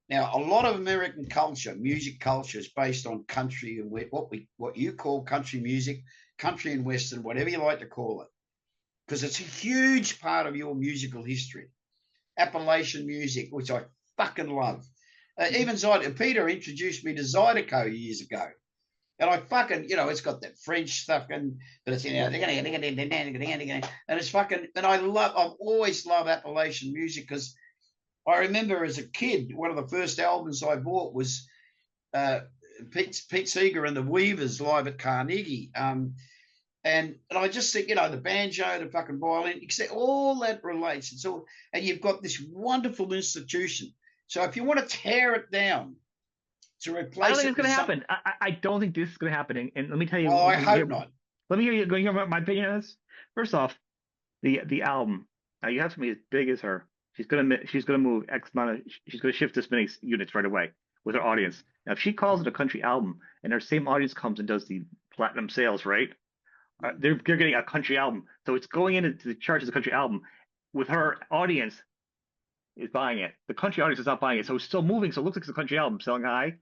Now, a lot of American culture, music culture, is based on country and what you call country music, country and western, whatever you like to call it, because it's a huge part of your musical history. Appalachian music, which I fucking love. Even Peter introduced me to Zydeco years ago. And I fucking, it's got that French stuff, but it's, and it's fucking, and I've always loved Appalachian music because I remember as a kid, one of the first albums I bought was uh, Pete Seeger and the Weavers live at Carnegie. And I just think, the banjo, the fucking violin, except all that relates. It's all, and you've got this wonderful institution. So if you want to tear it down to I don't replace think it it's with going to something, happen. I don't think this is going to happen. And let me tell you, well, I hope not. let me hear you going about my opinion on this. First off, the album. Now you have somebody as big as her. She's gonna move X amount of. She's gonna shift this many units right away with her audience. Now if she calls it a country album and her same audience comes and does the platinum sales, right? They're getting a country album, so it's going into the charts as a country album. With her audience is buying it. The country audience is not buying it, so it's still moving. So it looks like it's a country album selling high,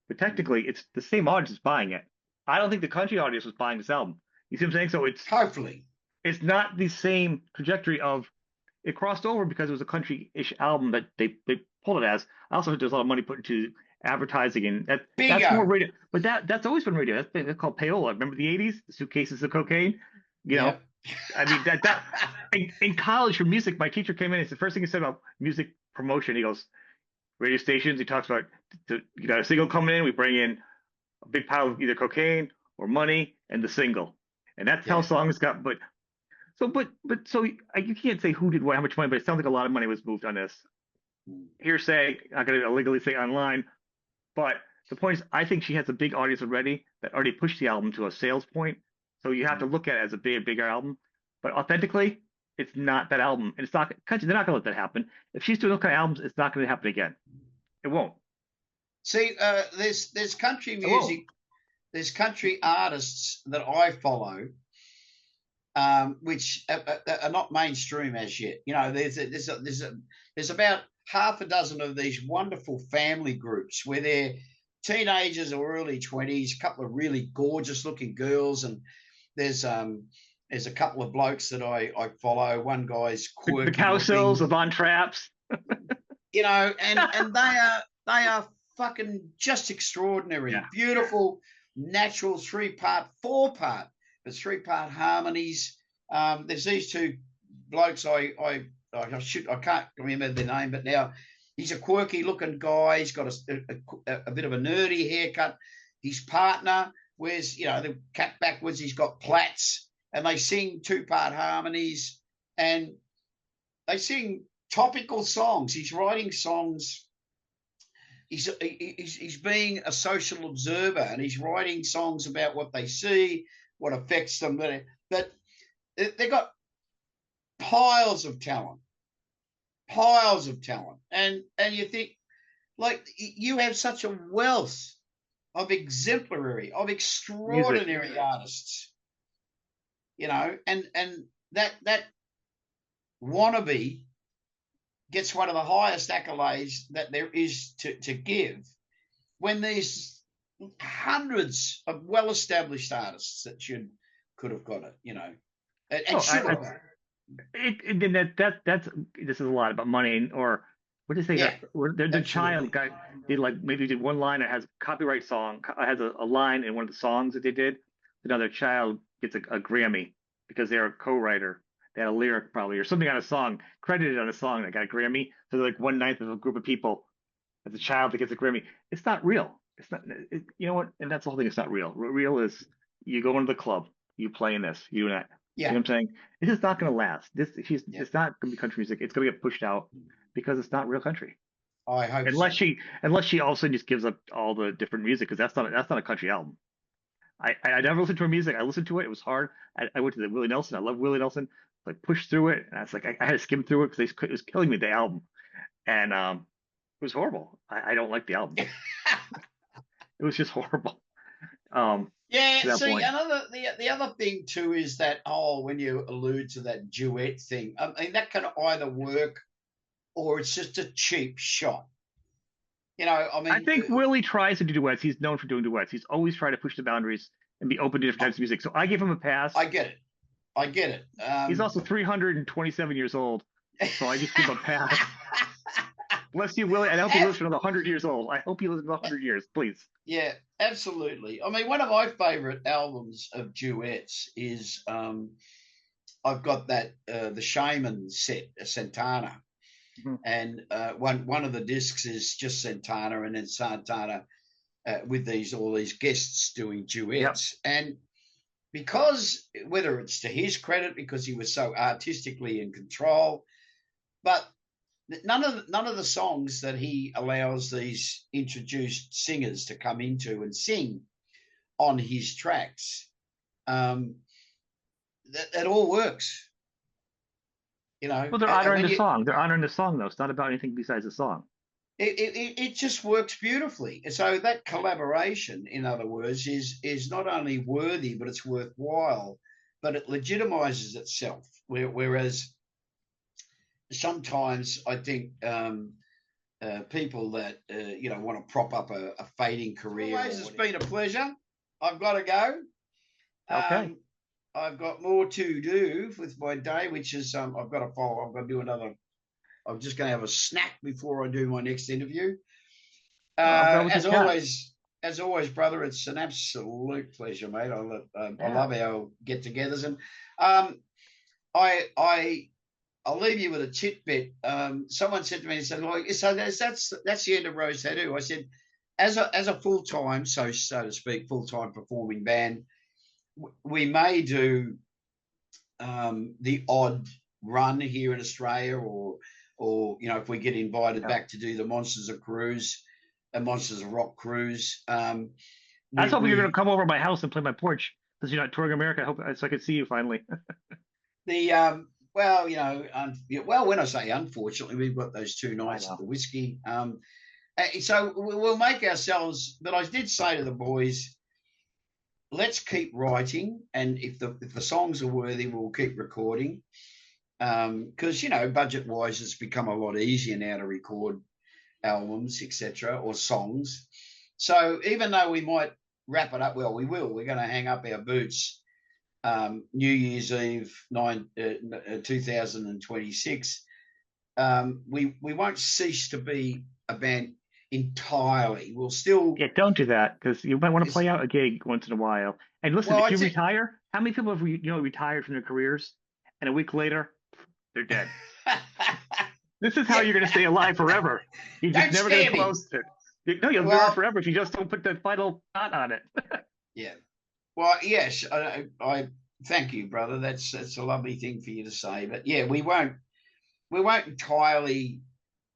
but technically it's the same audience is buying it. I don't think the country audience was buying this album. You see what I'm saying? So Hopefully. it's not the same trajectory of it crossed over because it was a country-ish album that they pulled it as. I also heard there's a lot of money put into advertising and that's more Bingo. radio, but that's always been radio. That's called payola. Remember the '80s, the suitcases of cocaine? You know, Yep. I mean that in college for music, my teacher came in. It's the first thing he said about music promotion. He goes, radio stations. He talks about you got a single coming in. We bring in a big pile of either cocaine or money and the single, and that's how Yeah. songs got. So you can't say who did what, how much money, but it sounds like a lot of money was moved on this. Hearsay, not going to illegally say online, but the point is, I think she has a big audience already that already pushed the album to a sales point. So you have to look at it as a bigger album. But authentically, it's not that album, and it's not. They're not going to let that happen. If she's doing those kind of albums, it's not going to happen again. It won't. See, there's country It won't. music. There's country artists that I follow, which are not mainstream as yet. There's about half a dozen of these wonderful family groups where they're teenagers or early 20s, a couple of really gorgeous looking girls, and there's a couple of blokes that I follow. One guy's quirky The cow sills, the looking, Von Trapps. and they are fucking just extraordinary, Yeah. beautiful, natural 3-part, 4-part, but 3-part harmonies. There's these two blokes I can't remember their name, but now he's a quirky looking guy. He's got a bit of a nerdy haircut. His partner wears the cap backwards. He's got plaits, and they sing 2-part harmonies. And they sing topical songs. He's writing songs. He's being a social observer, and he's writing songs about what they see, what affects them. But they've got piles of talent, and you think, like, you have such a wealth of exemplary, of Music. extraordinary artists, and that wannabe gets one of the highest accolades that there is to give, when there's hundreds of well-established artists that could have got it, and should have. That's this is a lot about money, or what do you say? Yeah, Where the child absolutely. guy, they like maybe did one line that has copyright song, has a line in one of the songs that they did. Another child gets a Grammy because they're a co-writer. They had a lyric probably or something on a song, credited on a song that got a Grammy. So they're like 1/9 of a group of people as a child that gets a Grammy. It's not real. It's not. You know what? And that's the whole thing. It's not real. Real is you go into the club, you play in this, you do that. You Yeah, know what I'm saying? This is not going to last. yeah. It's not going to be country music. It's going to get pushed out because it's not real country. I hope so. Unless she all of a sudden just gives up all the different music because that's not a country album. I never listened to her music. I listened to it. It was hard. I went to the Willie Nelson. I love Willie Nelson. Like pushed through it, and I was like, I had to skim through it because it was killing me the album, and it was horrible. I don't like the album. It was just horrible. Yeah, To that see, point. the other thing too is that, when you allude to that duet thing, I mean, that can either work or it's just a cheap shot. I I mean, think Willie tries to do duets. He's known for doing duets. He's always tried to push the boundaries and be open to different types of music. So I give him a pass. I get it. I get it. He's also 327 years old, so I just give him a pass. Bless you, Willie, and I hope he lives for another 100 years old. I hope he lives for 100 years, please. Yeah, absolutely. I mean, one of my favorite albums of duets is, I've got that the Shaman set, Santana, Mhm. and one of the discs is just Santana, and then Santana with all these guests doing Yep. duets. And because, whether it's to his credit, because he was so artistically in control, but none of the songs that he allows these introduced singers to come into and sing on his tracks, that all works. Well, they're honoring When the song. They're honoring the song, though. It's not about anything besides the song. it just works beautifully. So that collaboration, in other words, is not only worthy, but it's worthwhile, but it legitimizes itself. Whereas sometimes I think people that want to prop up a fading career. Always, it's been a pleasure. I've got to go. Okay. I've got more to do with my day, which is I've got to follow. I'm going to do another. I'm just going to have a snack before I do my next interview. Well, I'm glad we could chat. As always, brother, it's an absolute pleasure, mate. I love our get-togethers, and I'll leave you with a tidbit. Someone said to me, so that's the end of Rose Tattoo. I said, as a full-time, so to speak, full-time performing band, we may do the odd run here in Australia, or if we get invited back to do the Monsters of Rock cruise. I was hoping you're going to come over to my house and play my porch because you're not touring America. I hope so I could see you finally. Well, when I say unfortunately, we've got those 2 nights at the whiskey. So we'll make ourselves. But I did say to the boys, let's keep writing, and if the songs are worthy, we'll keep recording. Because budget wise, it's become a lot easier now to record albums, etc., or songs. So even though we might wrap it up, well, we will. We're going to hang up our boots New Year's Eve 2026. We won't cease to be a band entirely. We'll still don't do that because you might want to play out a gig once in a while. And listen, if you retire, how many people have retired from their careers, and a week later they're dead? This is how you're going to stay alive forever. You're just never going to close it. No, you'll be around forever if you just don't put the final dot on it. Yeah. Well, yes, I thank you, brother. That's a lovely thing for you to say. But yeah, we won't entirely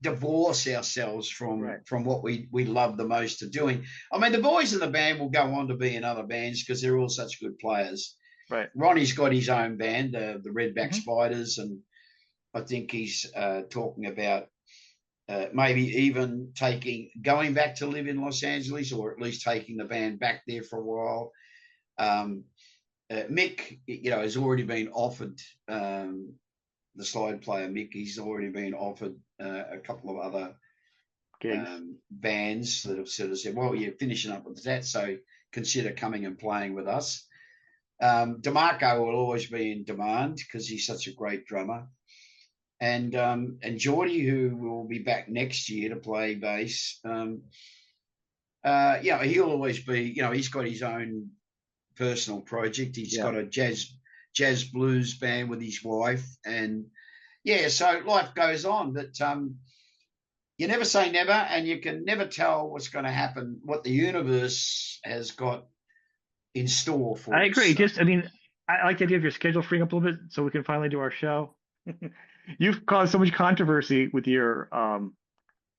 divorce ourselves Right. from what we love the most of doing. I mean, the boys in the band will go on to be in other bands because they're all such good players. Right. Ronnie's got his own band, the Redback Hmm. Spiders, and I think he's talking about maybe even going back to live in Los Angeles, or at least taking the band back there for a while. Mick, has already been offered, the slide player Mick. He's already been offered a couple of other Gigs. bands that have sort of said, "Well, you're finishing up with that, so consider coming and playing with us." DeMarco will always be in demand because he's such a great drummer. And Geordie, who will be back next year to play bass, he'll always be. He's got his own personal project. He's got a jazz blues band with his wife, and so life goes on. But you never say never, and you can never tell what's going to happen, what the universe has got in store for us. I agree. I like the idea of your schedule freeing up a little bit so we can finally do our show. You've caused so much controversy with your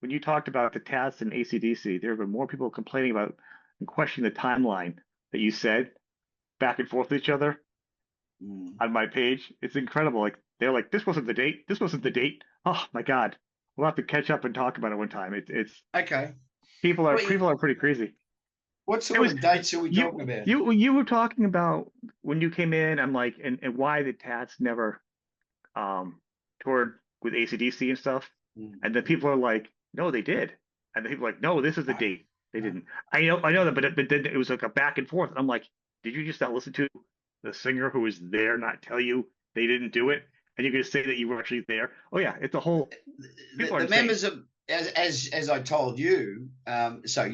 when you talked about the Tats and AC/DC. There have been more people complaining about and questioning the timeline that you said back and forth with each other on my page. It's incredible. Like they're like, this wasn't the date. This wasn't the date. Oh my God. We'll have to catch up and talk about it one time. It's okay. People are pretty crazy. What sort of dates are we talking about? You were talking about when you came in. I'm like, and why the Tats never toured with AC/DC and stuff. And then people are like, no, they did. And the people are like, no, this is the date. They didn't. I know that, but then it was like a back and forth. I'm like, did you just not listen to the singer who was there not tell you they didn't do it? And you're going to say that you were actually there? Oh yeah, it's a whole. The members of, as I told you, so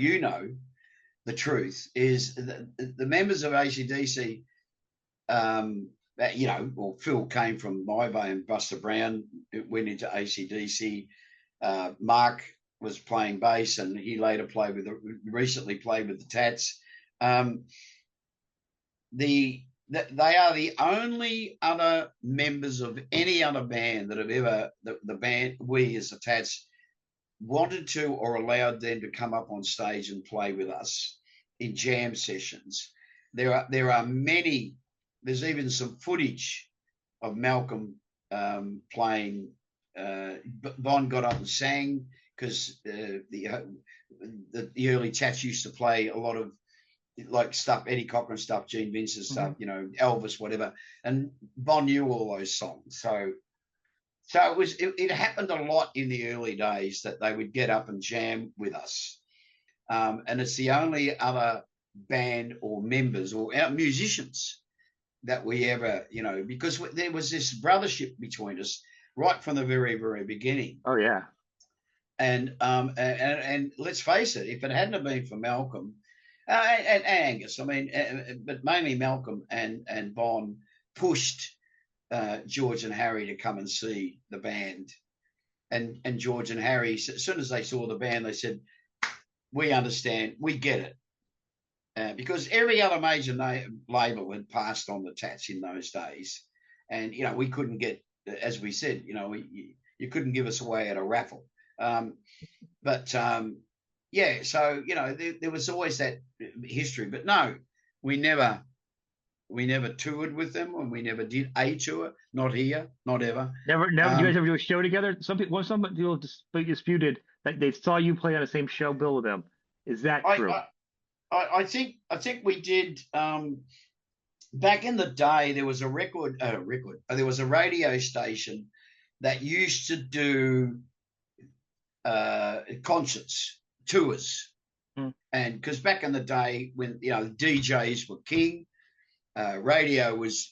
the truth is the members of AC/DC. Phil came from my band, Buster Brown went into AC/DC. Mark was playing bass, and he later recently played with the Tats. They are the only other members of any other band that have ever, the band, we as the Tats, wanted to or allowed them to come up on stage and play with us in jam sessions. There are many. There's even some footage of Malcolm playing. Bon got up and sang because the early Tats used to play a lot of like stuff, Eddie Cochran stuff, Gene Vincent stuff, Elvis, whatever. And Bon knew all those songs. So it happened a lot in the early days that they would get up and jam with us. And it's the only other band or members or musicians that we ever, because there was this brothership between us right from the very, very beginning. Oh yeah. And let's face it, if it hadn't have been for Malcolm and Angus, but mainly Malcolm and Bon pushed George and Harry to come and see the band. And George and Harry, as soon as they saw the band, they said, we understand, we get it. Because every other major label had passed on the Tats in those days. And, we couldn't get, as we said, you couldn't give us away at a raffle. So, there was always that history. But no, we never toured with them, and we never did a tour. Not here, not ever. Never. Do you guys ever do a show together? Some people disputed that they saw you play on the same show bill with them. Is that true? I think we did. Back in the day, there was a there was a radio station that used to do concerts, tours, and because back in the day when the DJs were king, radio was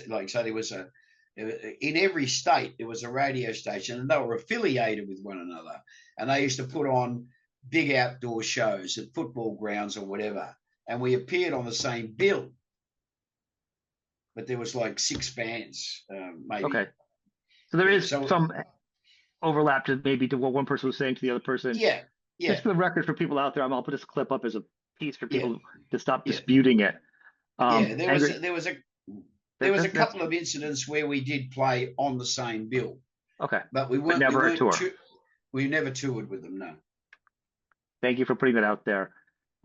like, so there was in every state there was a radio station, and they were affiliated with one another, and they used to put on big outdoor shows at football grounds or whatever, and we appeared on the same bill, but there was like 6 bands, maybe. Okay, so there is some overlap to what one person was saying to the other person. Yeah. Just for the record, for people out there, I'll put this clip up as a piece for people to stop disputing it. There was a couple of incidents where we did play on the same bill, Okay, but but we never a weren't tour. we never toured with them. No. Thank you for putting that out there.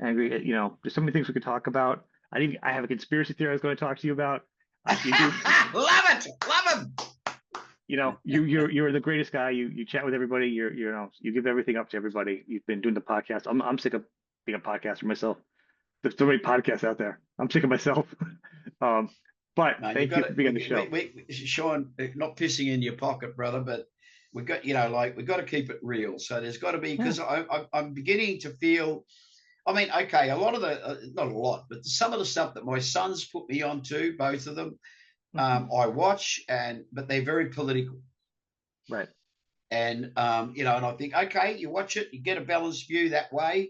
Angry, there's so many things we could talk about. I have a conspiracy theory I was going to talk to you about. You do, Love it, love them. you're the greatest guy. You chat with everybody. You give everything up to everybody. You've been doing the podcast. I'm sick of being a podcaster myself. There's so many podcasts out there. I'm sick of myself. Um, but No, you've thank got you for it. being on the show. Sean, not pissing in your pocket, brother, but we've got, like we've got to keep it real. So there's got to be, Yeah. because I'm beginning to feel. I mean, okay, a lot of not a lot, but some of the stuff that my sons put me onto, both of them, I watch, but they're very political. Right. And and I think, okay, you watch it, you get a balanced view that way.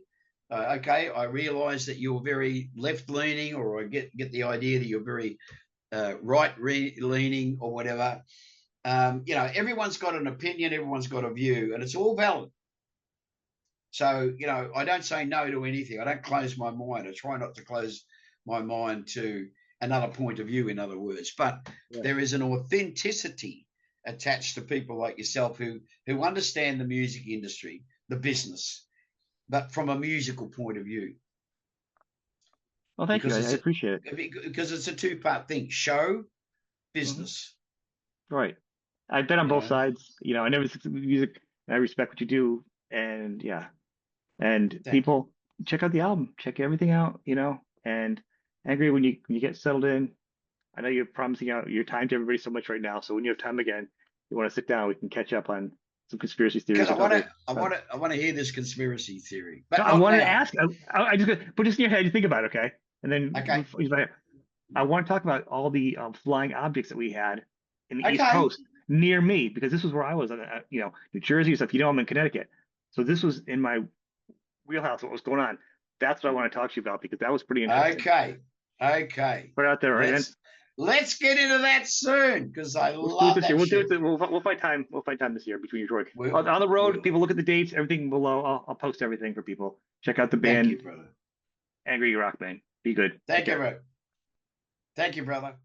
Okay, I realize that you're very left leaning, or I get the idea that you're very right leaning or whatever. Everyone's got an opinion, everyone's got a view, and it's all valid. So, I don't say no to anything. I don't close my mind. I try not to close my mind to another point of view, in other words. But there is an authenticity attached to people like yourself who understand the music industry, the business, but from a musical point of view. Well, thank you. I appreciate it. Because it's a two-part thing: show, business. Right. I've been on both sides. I never music. And I respect what you do, and yeah, and people check out the album, check everything out. And Angry, when you get settled in, I know you're promising out your time to everybody so much right now. So when you have time again, you want to sit down, we can catch up on some conspiracy theories. Because I want to hear this conspiracy theory, but I wanted to ask. I just put this in your head. You think about it, okay? And then okay. I want to talk about all the flying objects that we had in the East Coast near me, because this was where I was, New Jersey and stuff. I'm in Connecticut, so this was in my wheelhouse. What was going on? That's what I want to talk to you about, because that was pretty interesting. Okay. Put it out there, right? Let's get into that soon, because I love that. We'll do it. We'll find time. We'll find time this year between your work. On the road, people look at the dates, everything below. I'll post everything for people. Check out the band. Thank you, brother. Angry Rock Band. Be good. Thank you, brother.